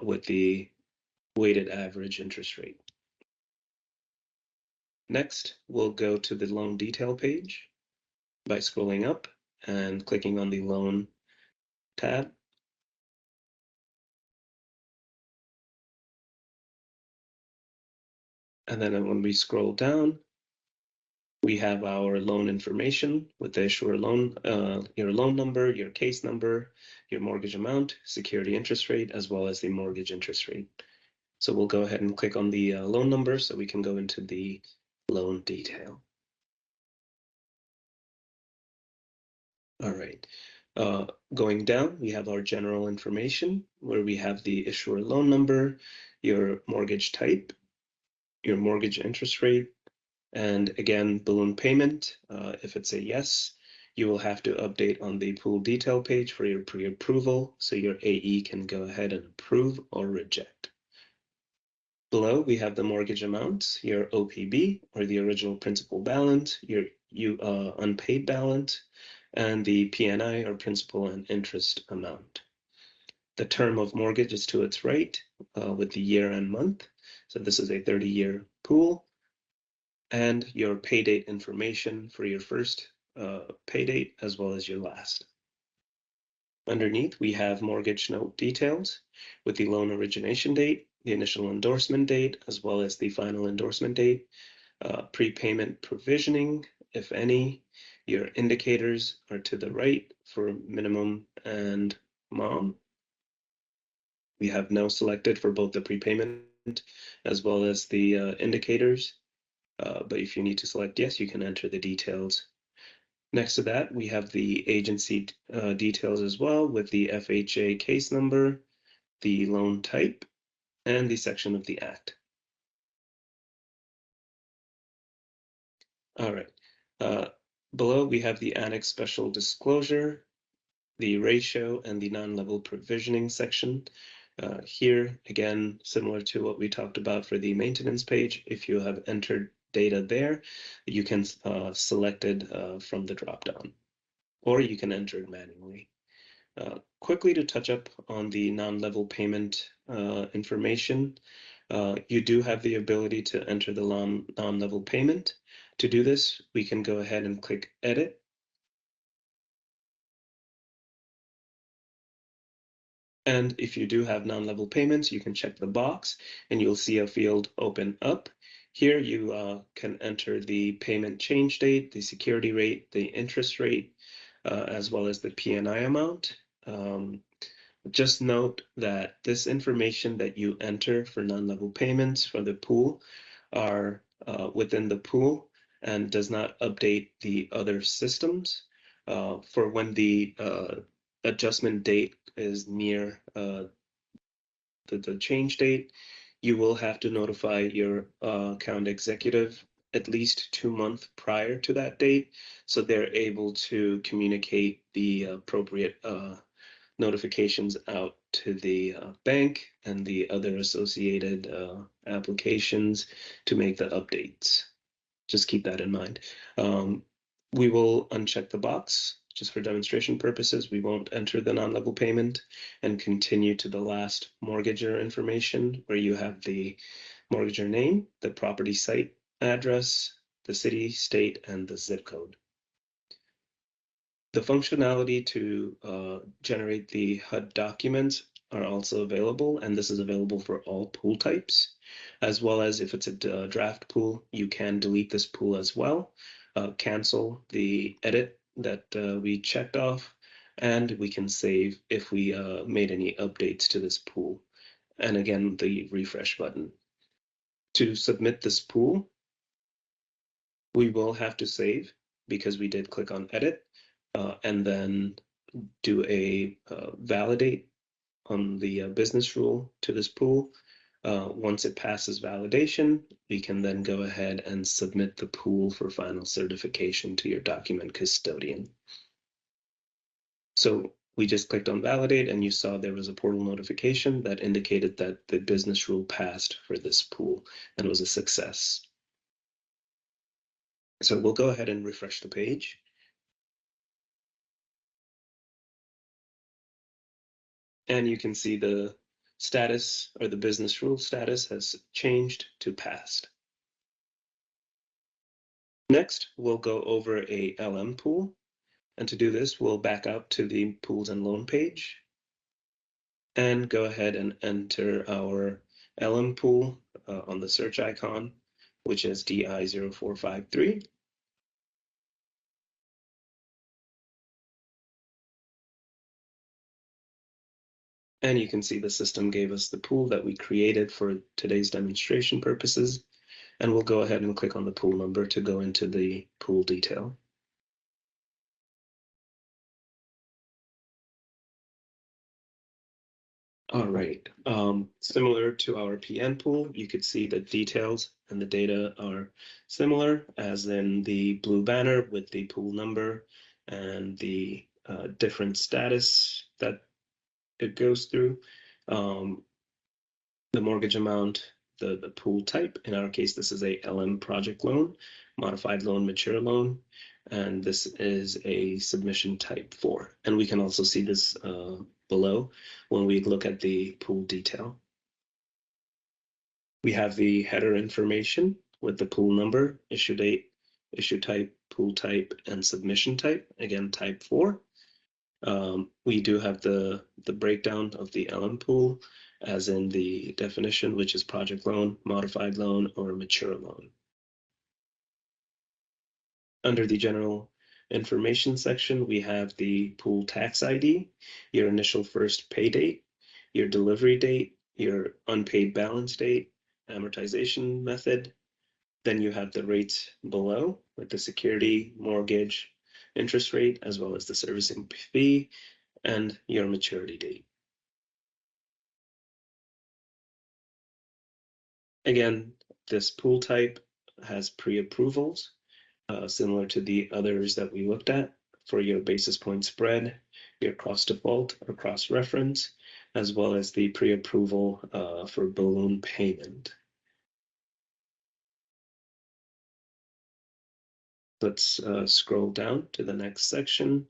with the weighted average interest rate. Next, we'll go to the loan detail page by scrolling up and clicking on the loan tab. And then when we scroll down, We have our loan information with the issuer loan, your loan number, your case number, your mortgage amount, security interest rate, as well as the mortgage interest rate. So we'll go ahead and click on the loan number so we can go into the loan detail. All right. Going down, we have our general information where we have the issuer loan number, your mortgage type, your mortgage interest rate, and again, balloon payment. If it's a yes, you will have to update on the pool detail page for your pre-approval so your AE can go ahead and approve or reject. Below, we have the mortgage amounts, your OPB, or the original principal balance, your unpaid balance, and the PNI, or principal and interest amount. The term of mortgage is to its right with the year and month. So this is a 30-year pool. And your pay date information for your first pay date as well as your last. Underneath, we have mortgage note details with the loan origination date, the initial endorsement date, as well as the final endorsement date, prepayment provisioning, if any. Your indicators are to the right for minimum and mom. We have no selected for both the prepayment as well as the indicators. But if you need to select yes, you can enter the details. Next to that, we have the agency details as well with the FHA case number, the loan type, and the section of the act. All right. Below, we have the annex special disclosure, the ratio, and the non-level provisioning section. Here, again, similar to what we talked about for the maintenance page, if you have entered data there, you can select it from the dropdown, or you can enter it manually. Quickly to touch up on the non-level payment information, you do have the ability to enter the non-level payment. To do this, we can go ahead and click Edit. And if you do have non-level payments, you can check the box and you'll see a field open up. Here you can enter the payment change date, the security rate, the interest rate, as well as the PNI amount. Just note that this information that you enter for non-level payments for the pool are within the pool and does not update the other systems. For when the adjustment date is near the change date, you will have to notify your account executive at least 2 months prior to that date, so they're able to communicate the appropriate notifications out to the bank and the other associated applications to make the updates. Just keep that in mind. We will uncheck the box just for demonstration purposes. We won't enter the non-level payment and continue to the last mortgager information where you have the mortgager name, the property site address, the city, state, and the zip code. The functionality to generate the HUD documents are also available, and this is available for all pool types, as well as if it's a draft pool, you can delete this pool as well, cancel the edit that we checked off, and we can save if we made any updates to this pool. And again, the refresh button. To submit this pool, we will have to save because we did click on edit. And then do a validate on the business rule to this pool. Once it passes validation, we can then go ahead and submit the pool for final certification to your document custodian. So we just clicked on validate and you saw there was a portal notification that indicated that the business rule passed for this pool and was a success. So we'll go ahead and refresh the page. And you can see the status or the business rule status has changed to passed. Next, we'll go over a LM pool. And to do this, we'll back up to the pools and loan page and go ahead and enter our LM pool on the search icon, which is DI0453. And you can see the system gave us the pool that we created for today's demonstration purposes. And we'll go ahead and click on the pool number to go into the pool detail. All right, similar to our PN pool, you could see the details and the data are similar, as in the blue banner with the pool number and the different status that it goes through. The mortgage amount, the pool type. In our case, this is a LM project loan, modified loan, mature loan, and this is a submission type 4. And we can also see this below when we look at the pool detail. We have the header information with the pool number, issue date, issue type, pool type, and submission type, again, type 4. We do have the breakdown of the LM pool, as in the definition, which is project loan, modified loan, or mature loan. Under the general information section, we have the pool tax ID, your initial first pay date, your delivery date, your unpaid balance date, amortization method. Then you have the rates below with the security, mortgage, interest rate, as well as the servicing fee, and your maturity date. Again, this pool type has pre-approvals, similar to the others that we looked at for your basis point spread, your cross default or cross reference, as well as the pre-approval for balloon payment. Let's scroll down to the next section.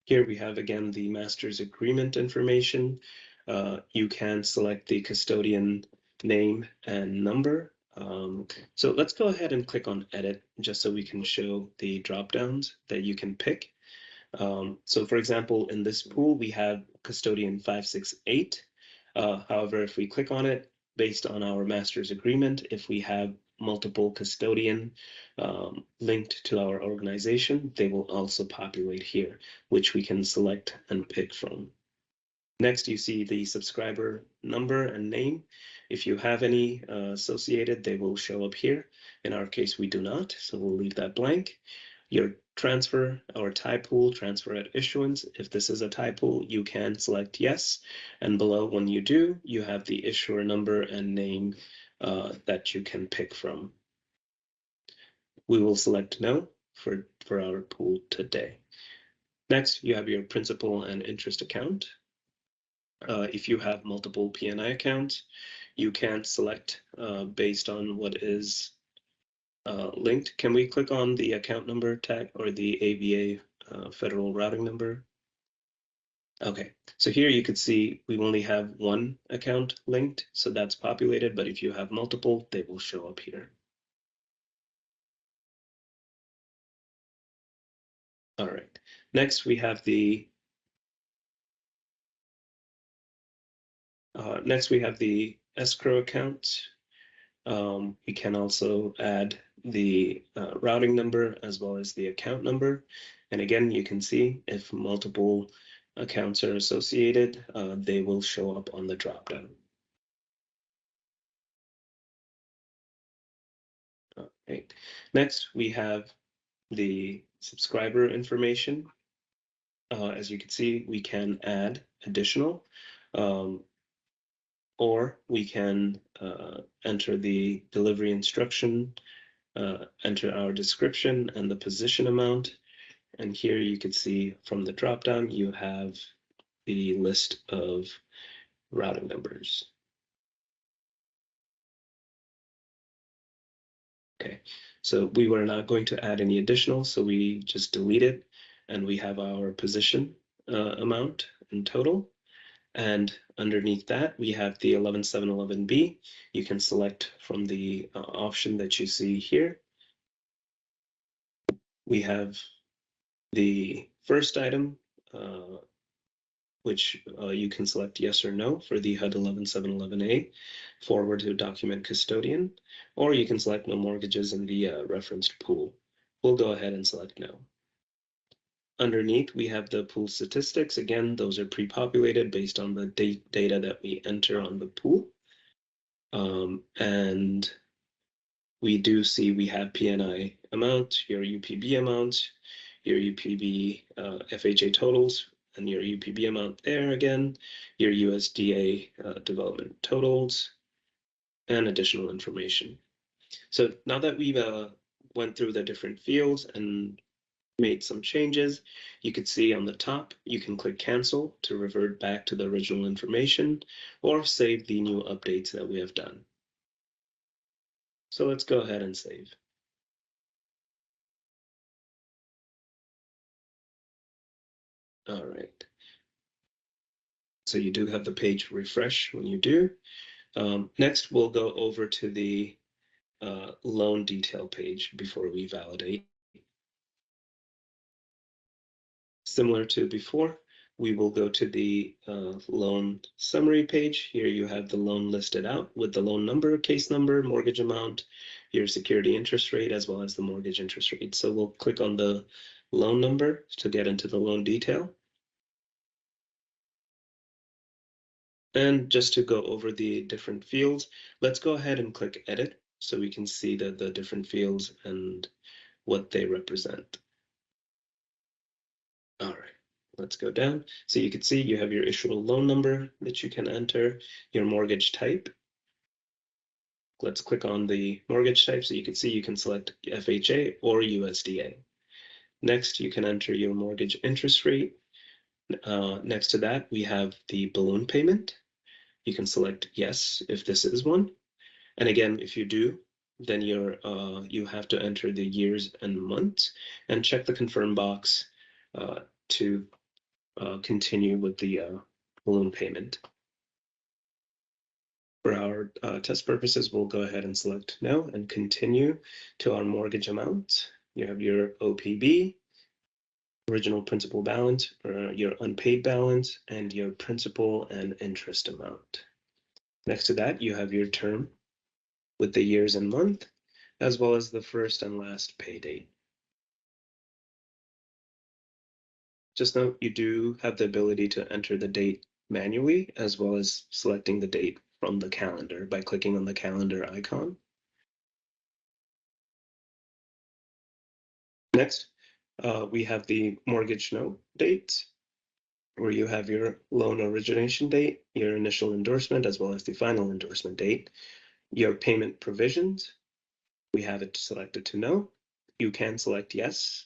Here we have again the master's agreement information. You can select the custodian name and number. So let's go ahead and click on edit just so we can show the drop downs that you can pick. So for example, in this pool, we have custodian 568. However, if we click on it, based on our master's agreement, if we have multiple custodian linked to our organization, they will also populate here, which we can select and pick from. Next, you see the subscriber number and name. If you have any associated, they will show up here. In our case, we do not, so we'll leave that blank. Your transfer or tie pool, transfer at issuance. If this is a tie pool, you can select yes. And below, when you do, you have the issuer number and name that you can pick from. We will select no for our pool today. Next, you have your principal and interest account. If you have multiple P&I accounts, you can select based on what is linked. Can we click on the account number tag or the ABA federal routing number? Okay, so here you could see we only have one account linked, so that's populated, but if you have multiple, they will show up here. All right, next we have the escrow account. We can also add the routing number as well as the account number. And again, you can see if multiple accounts are associated, they will show up on the dropdown. Right. Next, we have the subscriber information. As you can see, we can add additional, or we can enter the delivery instruction, enter our description and the position amount. And here you can see from the dropdown, you have the list of routing numbers. Okay, so we were not going to add any additional, so we just delete it, and we have our position amount in total. And underneath that, we have the 11711B. You can select from the option that you see here. We have the first item, which you can select yes or no for the HUD 11711A, forward to document custodian, or you can select no mortgages in the referenced pool. We'll go ahead and select no. Underneath, we have the pool statistics. Again, those are pre-populated based on the data that we enter on the pool. And we do see we have PNI amount, your UPB amount, your UPB FHA totals, and your UPB amount there again, your USDA development totals, and additional information. So now that we've went through the different fields and made some changes, you can see on the top, you can click cancel to revert back to the original information or save the new updates that we have done. So let's go ahead and save. All right. So you do have the page refresh when you do. Next, we'll go over to the loan detail page before we validate. Similar to before, we will go to the loan summary page. Here you have the loan listed out with the loan number, case number, mortgage amount, your security interest rate, as well as the mortgage interest rate. So we'll click on the loan number to get into the loan detail. And just to go over the different fields, let's go ahead and click edit so we can see the different fields and what they represent. All right, let's go down. So you can see you have your issuable loan number that you can enter, your mortgage type. Let's click on the mortgage type so you can see you can select FHA or USDA. Next, you can enter your mortgage interest rate. Next to that, we have the balloon payment. You can select yes if this is one. And again, if you do, then you have to enter the years and months and check the confirm box to continue with the balloon payment. For our test purposes, we'll go ahead and select no and continue to our mortgage amount. You have your OPB, original principal balance, your unpaid balance, and your principal and interest amount. Next to that, you have your term with the years and month, as well as the first and last pay date. Just note you do have the ability to enter the date manually, as well as selecting the date from the calendar by clicking on the calendar icon. Next, we have the mortgage note dates, where you have your loan origination date, your initial endorsement, as well as the final endorsement date. Your payment provisions, we have it selected to no. You can select yes,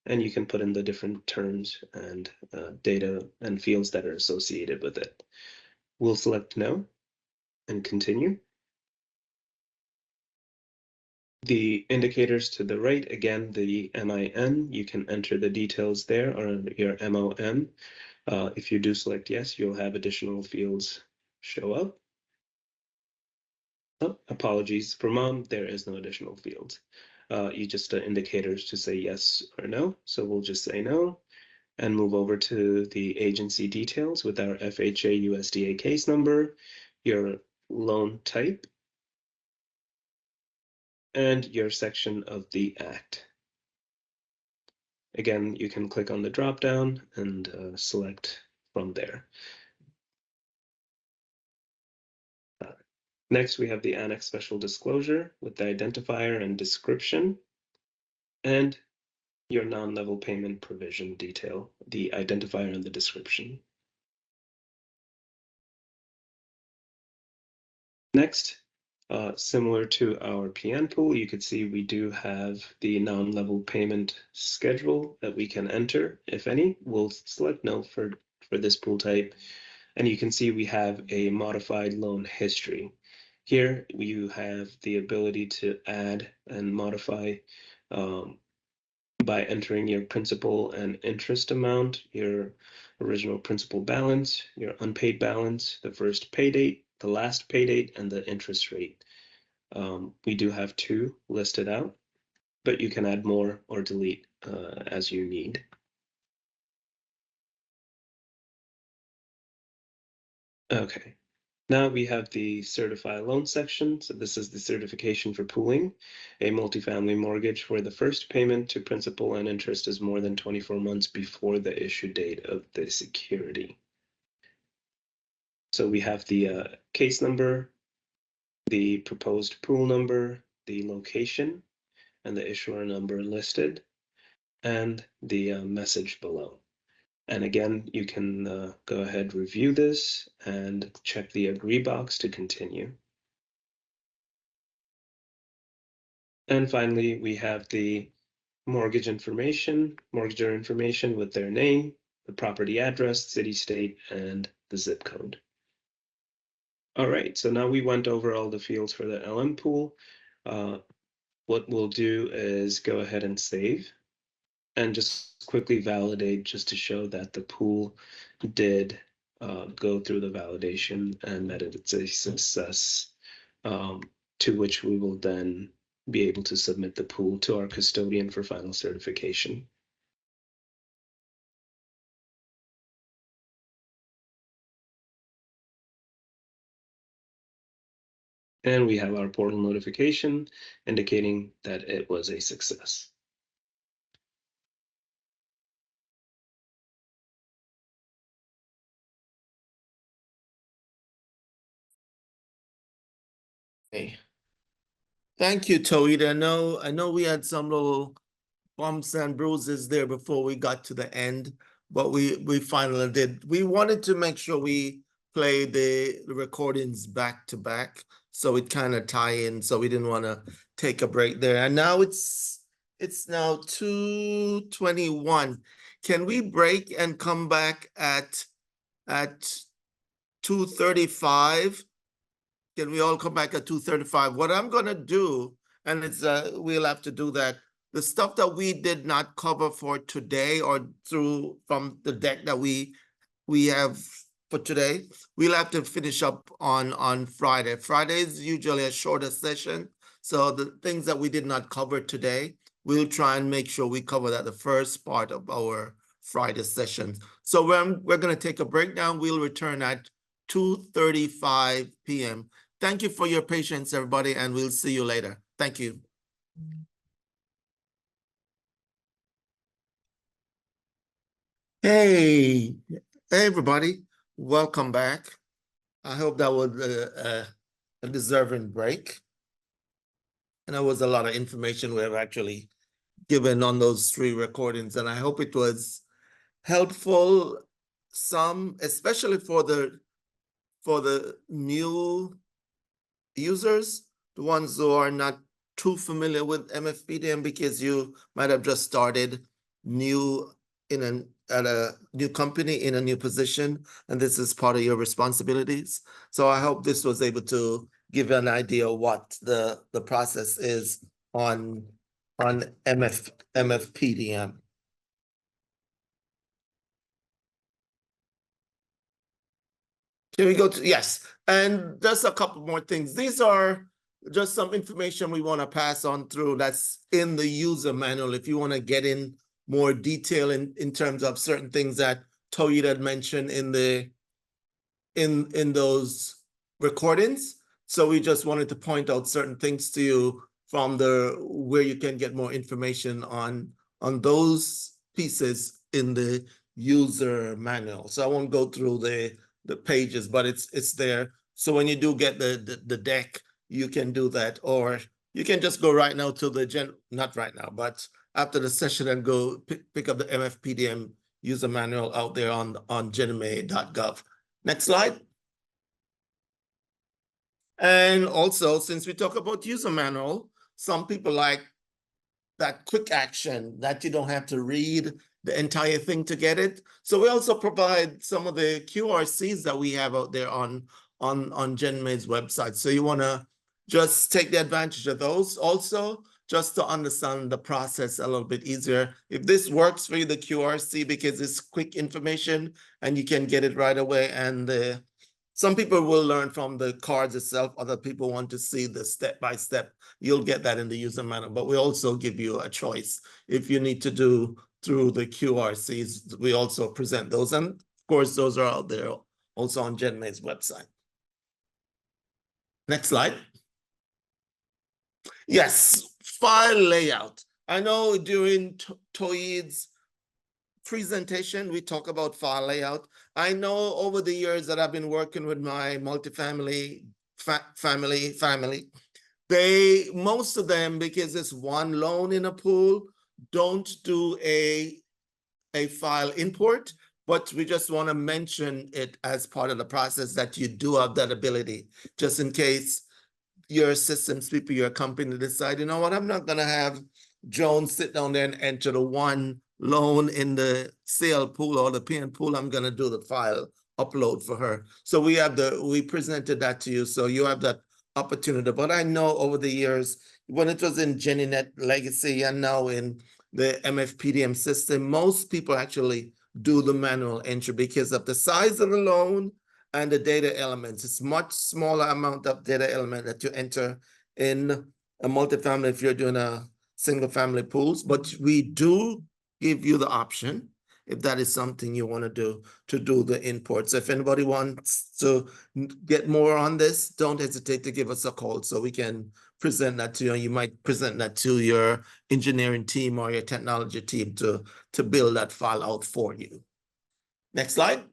and you can put in the different terms and data and fields that are associated with it. We'll select no and continue. The indicators to the right, again, the MIN, you can enter the details there, or your MOM. If you do select yes, you'll have additional fields show up. Oh, apologies for mom, there is no additional fields. You just indicators to say yes or no. So we'll just say no and move over to the agency details with our FHA USDA case number, your loan type, and your section of the act. Again, you can click on the drop down and select from there. Next, we have the annex special disclosure with the identifier and description, and your non-level payment provision detail, the identifier and the description. Next, similar to our PN pool, you can see we do have the non-level payment schedule that we can enter, if any. We'll select no for this pool type. And you can see we have a modified loan history. Here you have the ability to add and modify by entering your principal and interest amount, your original principal balance, your unpaid balance, the first pay date, the last pay date, and the interest rate. We do have two listed out, but you can add more or delete as you need. Okay, Now we have the certify loan section. So this is the certification for pooling a multifamily mortgage where the first payment to principal and interest is more than 24 months before the issue date of the security. So we have the case number, the proposed pool number, the location, and the issuer number listed, and the message below. And again, you can go ahead, review this, and check the agree box to continue. And finally, we have the mortgager information with their name, the property address, city, state, and the zip code. All right, so now we went over all the fields for the LM pool. What we'll do is go ahead and save and just quickly validate just to show that the pool did go through the validation and that it's a success, to which we will then be able to submit the pool to our custodian for final certification. And we have our portal notification indicating that it was a success. Okay. Thank you, Toita. I know we had some little bumps and bruises there before we got to the end, but we finally did. We wanted to make sure we play the recordings back to back, so it kind of tie in. So we didn't want to take a break there. And now it's now 2:21. Can we break and come back at 2:35? Can we all come back at 2:35? What I'm gonna do, and it's we'll have to do that. The stuff that we did not cover for today or through from the deck that we have for today, we'll have to finish up on Friday. Friday is usually a shorter session. So the things that we did not cover today, we'll try and make sure we cover that the first part of our Friday session. So we're gonna take a break now. We'll return at 2:35 p.m. Thank you for your patience, everybody, and we'll see you later. Thank you. Hey, everybody, welcome back. I hope that was a deserving break. And there was a lot of information we have actually given on those 3 recordings, and I hope it was helpful, some, especially for the new users, the ones who are not too familiar with MFPDM because you might have just started new at a new company in a new position, and this is part of your responsibilities. So I hope this was able to give you an idea of what the process is on MFPDM. Here we go to, yes, and just a couple more things. These are just some information we want to pass on through that's in the user manual. If you want to get in more detail in terms of certain things that Toyota had mentioned in those recordings. So we just wanted to point out certain things to you from where you can get more information on those pieces in the user manual. So I won't go through the pages, but it's there. So when you do get the deck, you can do that, or you can just go right now to not right now, but after the session and go pick up the MFPDM user manual out there on ginma.gov. Next slide. And also, since we talk about user manual, some people like that quick action that you don't have to read the entire thing to get it. So we also provide some of the QRCs that we have out there on GenMade's website. So you want to just take the advantage of those also, just to understand the process a little bit easier. If this works for you, the QRC, because it's quick information and you can get it right away, and some people will learn from the cards itself. Other people want to see the step-by-step. You'll get that in the user manual, but we also give you a choice. If you need to do through the QRCs, we also present those. And of course, those are out there also on GenMade's website. Next slide. Yes, file layout. I know during Toyid's presentation, we talk about file layout. I know over the years that I've been working with my multifamily family, most of them, because it's one loan in a pool, don't do a file import, but we just want to mention it as part of the process that you do have that ability, just in case your systems people, your company decide, you know what, I'm not gonna have Joan sit down there and enter the one loan in the sale pool or the PN pool. I'm gonna do the file upload for her. So we presented that to you, so you have that opportunity. But I know over the years, when it was in GennyNet Legacy and now in the MFPDM system, most people actually do the manual entry because of the size of the loan and the data elements. It's much smaller amount of data element that you enter in a multifamily if you're doing a single family pools, but we do give you the option, if that is something you want to do the imports. If anybody wants to get more on this, don't hesitate to give us a call so we can present that to you. You might present that to your engineering team or your technology team to build that file out for you. Next slide.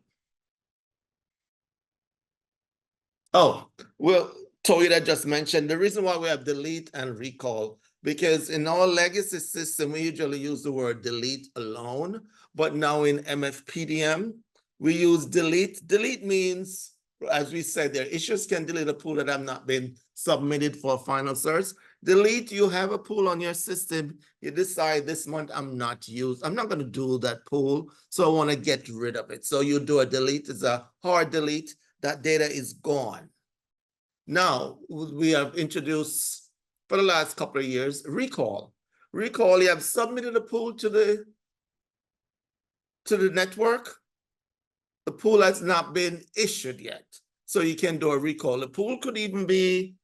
Oh, well, Toyota just mentioned the reason why we have delete and recall, because in our legacy system, we usually use the word delete alone, but now in MFPDM, we use delete. Delete means, as we said, there issues can delete a pool that have not been submitted for final search. Delete, you have a pool on your system, you decide this month I'm not going to do that pool, so I want to get rid of it. So you do a delete, it's a hard delete. That data is gone. Now, we have introduced for the last couple of years, recall. Recall, you have submitted a pool to the network. The pool has not been issued yet. So you can do a recall. The pool could even be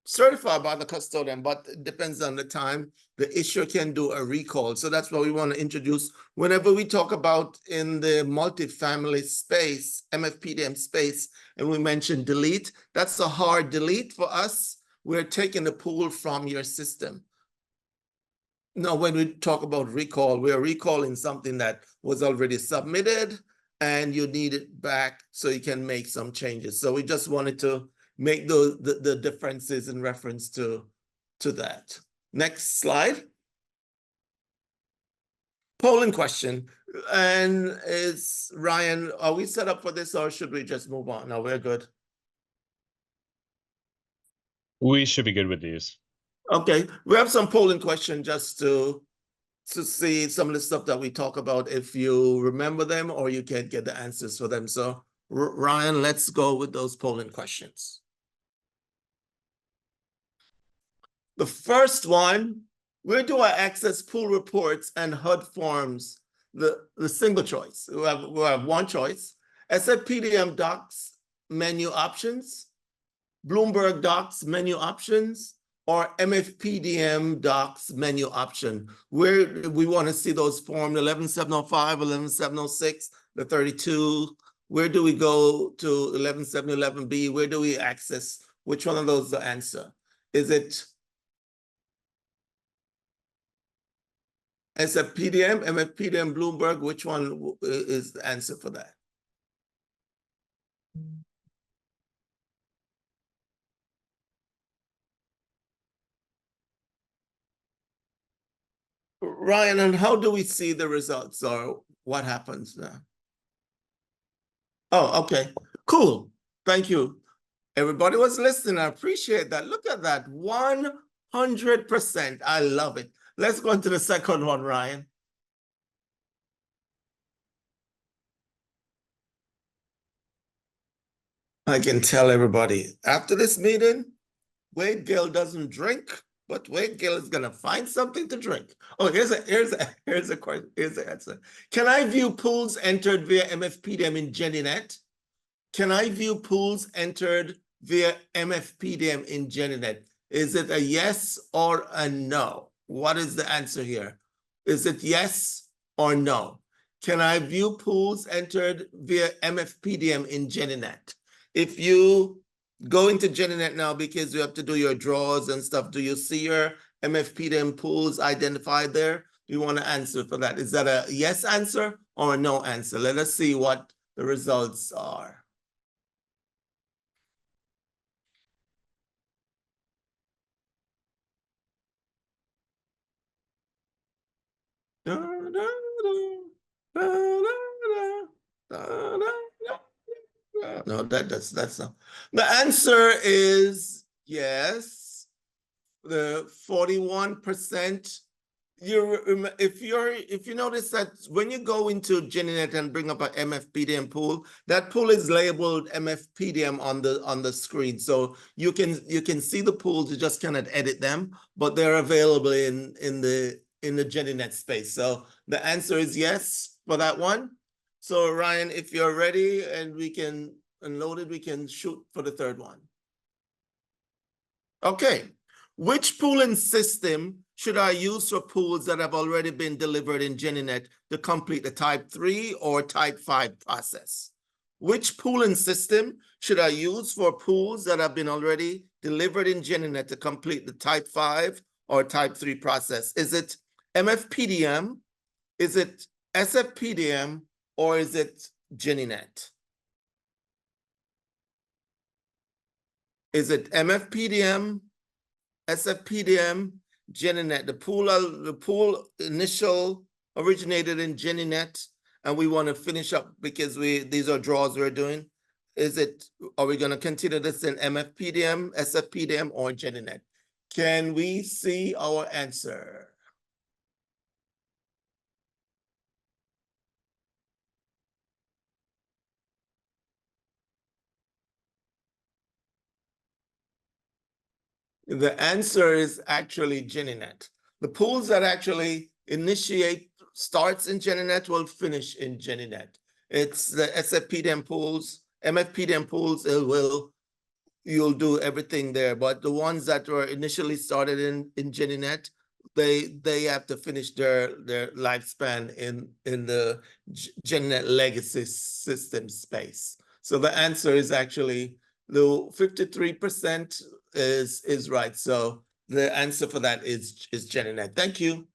certified by the custodian, but it depends on the time. The issuer can do a recall. So that's what we want to introduce. Whenever we talk about in the multifamily space, MFPDM space, and we mention delete, that's a hard delete for us. We're taking the pool from your system. No, when we talk about recall, we're recalling something that was already submitted and you need it back so you can make some changes. So we just wanted to make the differences in reference to that. Next slide. Polling question. And it's Ryan, are we set up for this or should we just move on? No, we're good. We should be good with these. Okay, we have some polling question just to see some of the stuff that we talk about, if you remember them or you can't get the answers for them. So Ryan, let's go with those polling questions. The first one, where do I access pool reports and HUD forms? The single choice. We have one choice. SFPDM docs menu options, Bloomberg docs menu options, or MFPDM docs menu option. Where we want to see those form 11705, 11706, the 32. Where do we go to 11711B? Where do we access? Which one of those is the answer? Is it SFPDM, MFPDM, Bloomberg? Which one is the answer for that? Ryan, and how do we see the results or what happens now? Oh, okay, cool. Thank you. Everybody was listening. I appreciate that. Look at that, 100%. I love it. Let's go into the second one, Ryan. I can tell everybody after this meeting, Wade Gill doesn't drink, but Wade Gill is gonna find something to drink. Oh, here's a question. Here's the answer. Can I view pools entered via MFPDM in GennyNet? Can I view pools entered via MFPDM in GennyNet? Is it a yes or a no? What is the answer here? Is it yes or no? Can I view pools entered via MFPDM in GennyNet? if you go into GenNet now, because you have to do your draws and stuff, do you see your MFPDM pools identified there? You want to answer for that? Is that a yes answer or a no answer? Let us see what the results are. No, that's not. The answer is yes. The 41%. If you notice that when you go into GenNet and bring up an MFPDM pool, that pool is labeled MFPDM on the screen, so you can see the pools. You just cannot edit them, but they're available in the GenNet space. So the answer is yes for that one. So Ryan, if you're ready and we can unload it, we can shoot for the third one. Okay. Which pooling system should I use for pools that have already been delivered in GenNet to complete the type 3 or type 5 process? Which pooling system should I use for pools that have been already delivered in GenNet to complete the type 5 or type 3 process? Is it MFPDM? Is it SFPDM? Or is it GenNet? Is it MFPDM, SFPDM, GenNet? The pool initial originated in GenNet, and we want to finish up because these are draws we're doing. Are we going to consider this in MFPDM, SFPDM, or GenNet? Can we see our answer? The answer is actually GenNet. The pools that actually starts in GenNet will finish in GenNet. It's the SFPDM pools, MFPDM pools, you'll do everything there. But the ones that were initially started in GenNet, they have to finish their lifespan in the GenNet legacy system space. So the answer is actually the 53% is right. So the answer for that is GenNet. Thank you.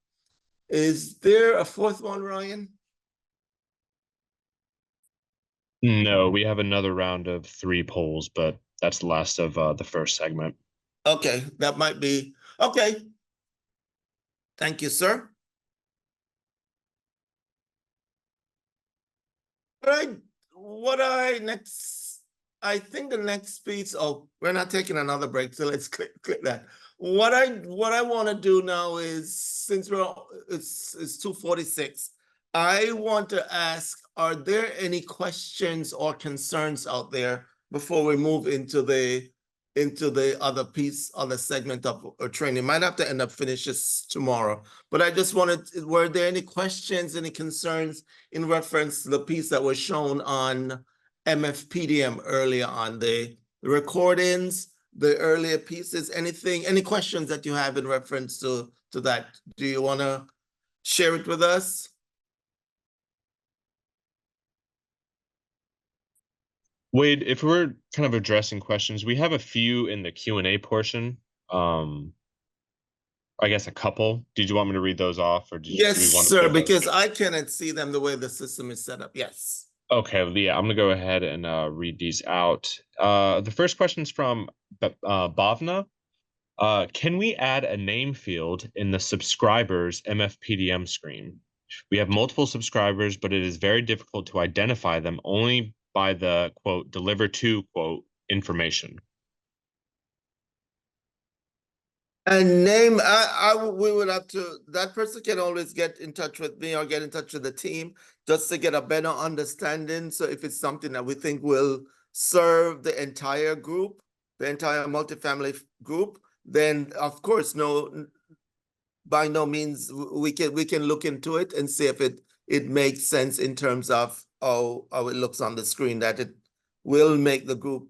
Is there a fourth one, Ryan? No, we have another round of 3 polls, but that's the last of the first segment. Okay, that might be okay. Thank you, sir. I think the next piece. Oh, we're not taking another break, so let's click that. What I want to do now is, since it's 2:46, I want to ask: are there any questions or concerns out there before we move into the other piece, other segment of training? Might have to end up finish this tomorrow, but I just wanted. Were there any questions, any concerns in reference to the piece that was shown on MFPDM earlier on, the recordings, the earlier pieces? Any questions that you have in reference to that? Do you want to share it with us? Wade, if we're kind of addressing questions, we have a few in the Q&A portion. I guess a couple. Did you want me to read those off, or do we want to? Yes, sir, because I cannot see them the way the system is set up. Yes. Okay, yeah, I'm gonna go ahead and read these out. The first question is from Bhavna. Can we add a name field in the subscribers MFPDM screen? We have multiple subscribers, but it is very difficult to identify them only by the quote deliver to quote information. And name, we would have to, that person can always get in touch with me or get in touch with the team just to get a better understanding. So if it's something that we think will serve the entire group, the entire multifamily group, then of course, by no means we can look into it and see if it makes sense in terms of how it looks on the screen, that it will make the group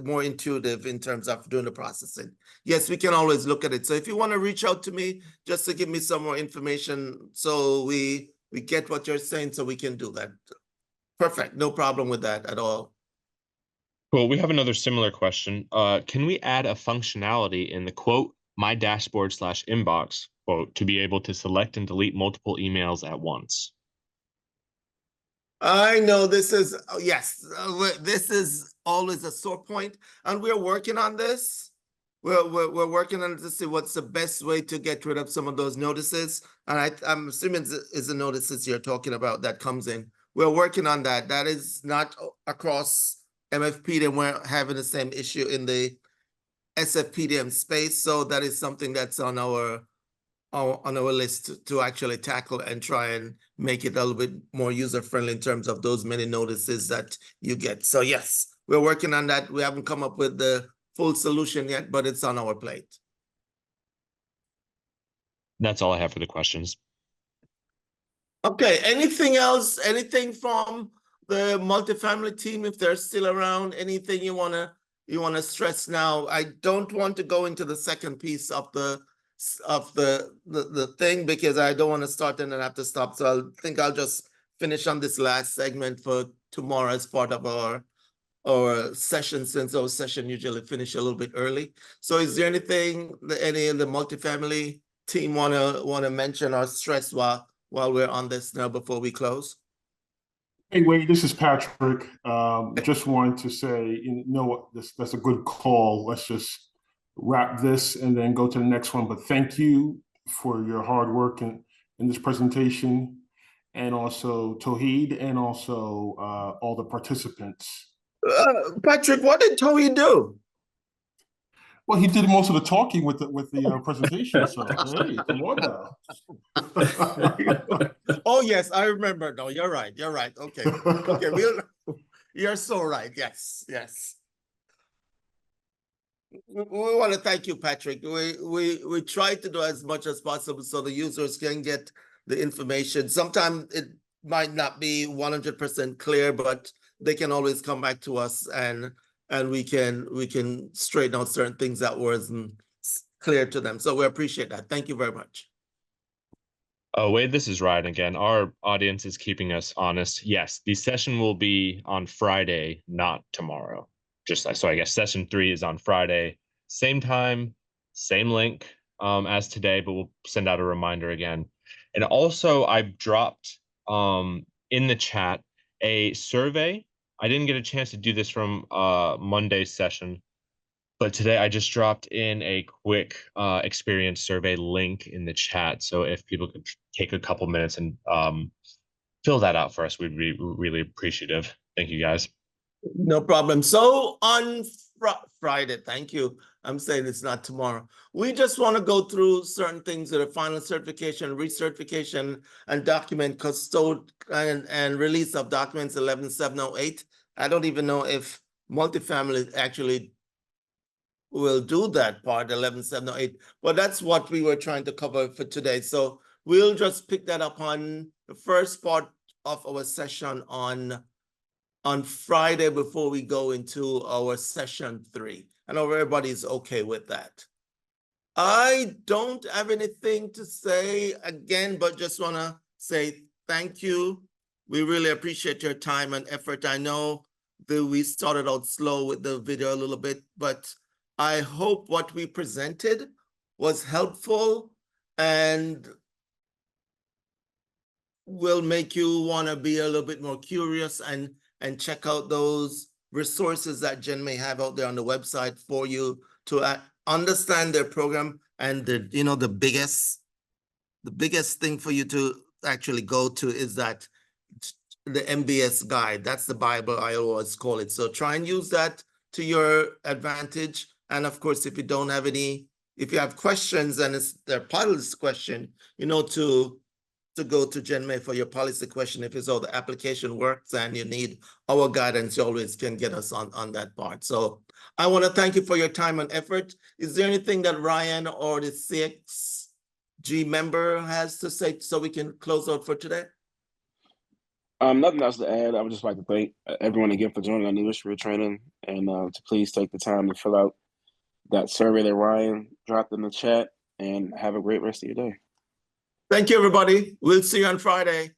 more intuitive in terms of doing the processing. Yes, we can always look at it. So if you want to reach out to me just to give me some more information, so we get what you're saying, so we can do that. Perfect, no problem with that at all. Cool. We have another similar question. Can we add a functionality in the quote, my dashboard / inbox quote to be able to select and delete multiple emails at once? I know this is, yes, this is always a sore point, and we're working on this. We're working on it to see what's the best way to get rid of some of those notices. And I'm assuming is the notices you're talking about that comes in. We're working on that. That is not across MFPDM. We're having the same issue in the SFPDM space. So that is something that's on our list to actually tackle and try and make it a little bit more user-friendly in terms of those many notices that you get. So yes, we're working on that. We haven't come up with the full solution yet, but it's on our plate. That's all I have for the questions. Okay, anything else? Anything from the multifamily team, if they're still around? Anything you wanna stress now? I don't want to go into the second piece of the thing because I don't want to start and then have to stop. So I think I'll just finish on this last segment for tomorrow as part of our session, since our session usually finish a little bit early. So is there anything that any of the multifamily team wanna mention or stress while we're on this now before we close? Hey, Wade, this is Patrick. Just wanted to say, you know what, that's a good call. Let's just wrap this and then go to the next one. But thank you for your hard work in this presentation, and also Tauheed, and also all the participants. Patrick, what did Tony do? Well, he did most of the talking with the presentation. So hey, come on now. Oh yes, I remember. No, you're right. You're right. Okay. Okay, you're so right. Yes, yes. We want to thank you, Patrick. We try to do as much as possible so the users can get the information. Sometimes it might not be 100% clear, but they can always come back to us and we can straighten out certain things that wasn't clear to them. So we appreciate that. Thank you very much. Oh, Wade, this is Ryan again. Our audience is keeping us honest. Yes, the session will be on Friday, not tomorrow. So I guess session 3 is on Friday, same time, same link as today, but we'll send out a reminder again. And also, I've dropped in the chat a survey. I didn't get a chance to do this from Monday's session, but today I just dropped in a quick experience survey link in the chat. So if people could take a couple minutes and fill that out for us, we'd be really appreciative. Thank you, guys. No problem. So on Friday, thank you. I'm saying it's not tomorrow. We just want to go through certain things that are final certification, recertification, and document custodian and release of documents 11708. I don't even know if multifamily actually will do that part 11708, but that's what we were trying to cover for today. So we'll just pick that up on the first part of our session on Friday before we go into our session 3. I know everybody's okay with that. I don't have anything to say again, but just want to say thank you. We really appreciate your time and effort. I know that we started out slow with the video a little bit, but I hope what we presented was helpful and will make you want to be a little bit more curious and check out those resources that Jen may have out there on the website for you to understand their program. And the biggest thing for you to actually go to is that the MBS guide. That's the Bible, I always call it. So try and use that to your advantage. And of course, if you have questions and it's their policy question, to go to Jen May for your policy question. If it's all the application works and you need our guidance, you always can get us on that part. So I want to thank you for your time and effort. Is there anything that Ryan or the 6G member has to say so we can close out for today? Nothing else to add. I would just like to thank everyone again for joining our new industry training, and to please take the time to fill out that survey that Ryan dropped in the chat, and have a great rest of your day. Thank you, everybody. We'll see you on Friday.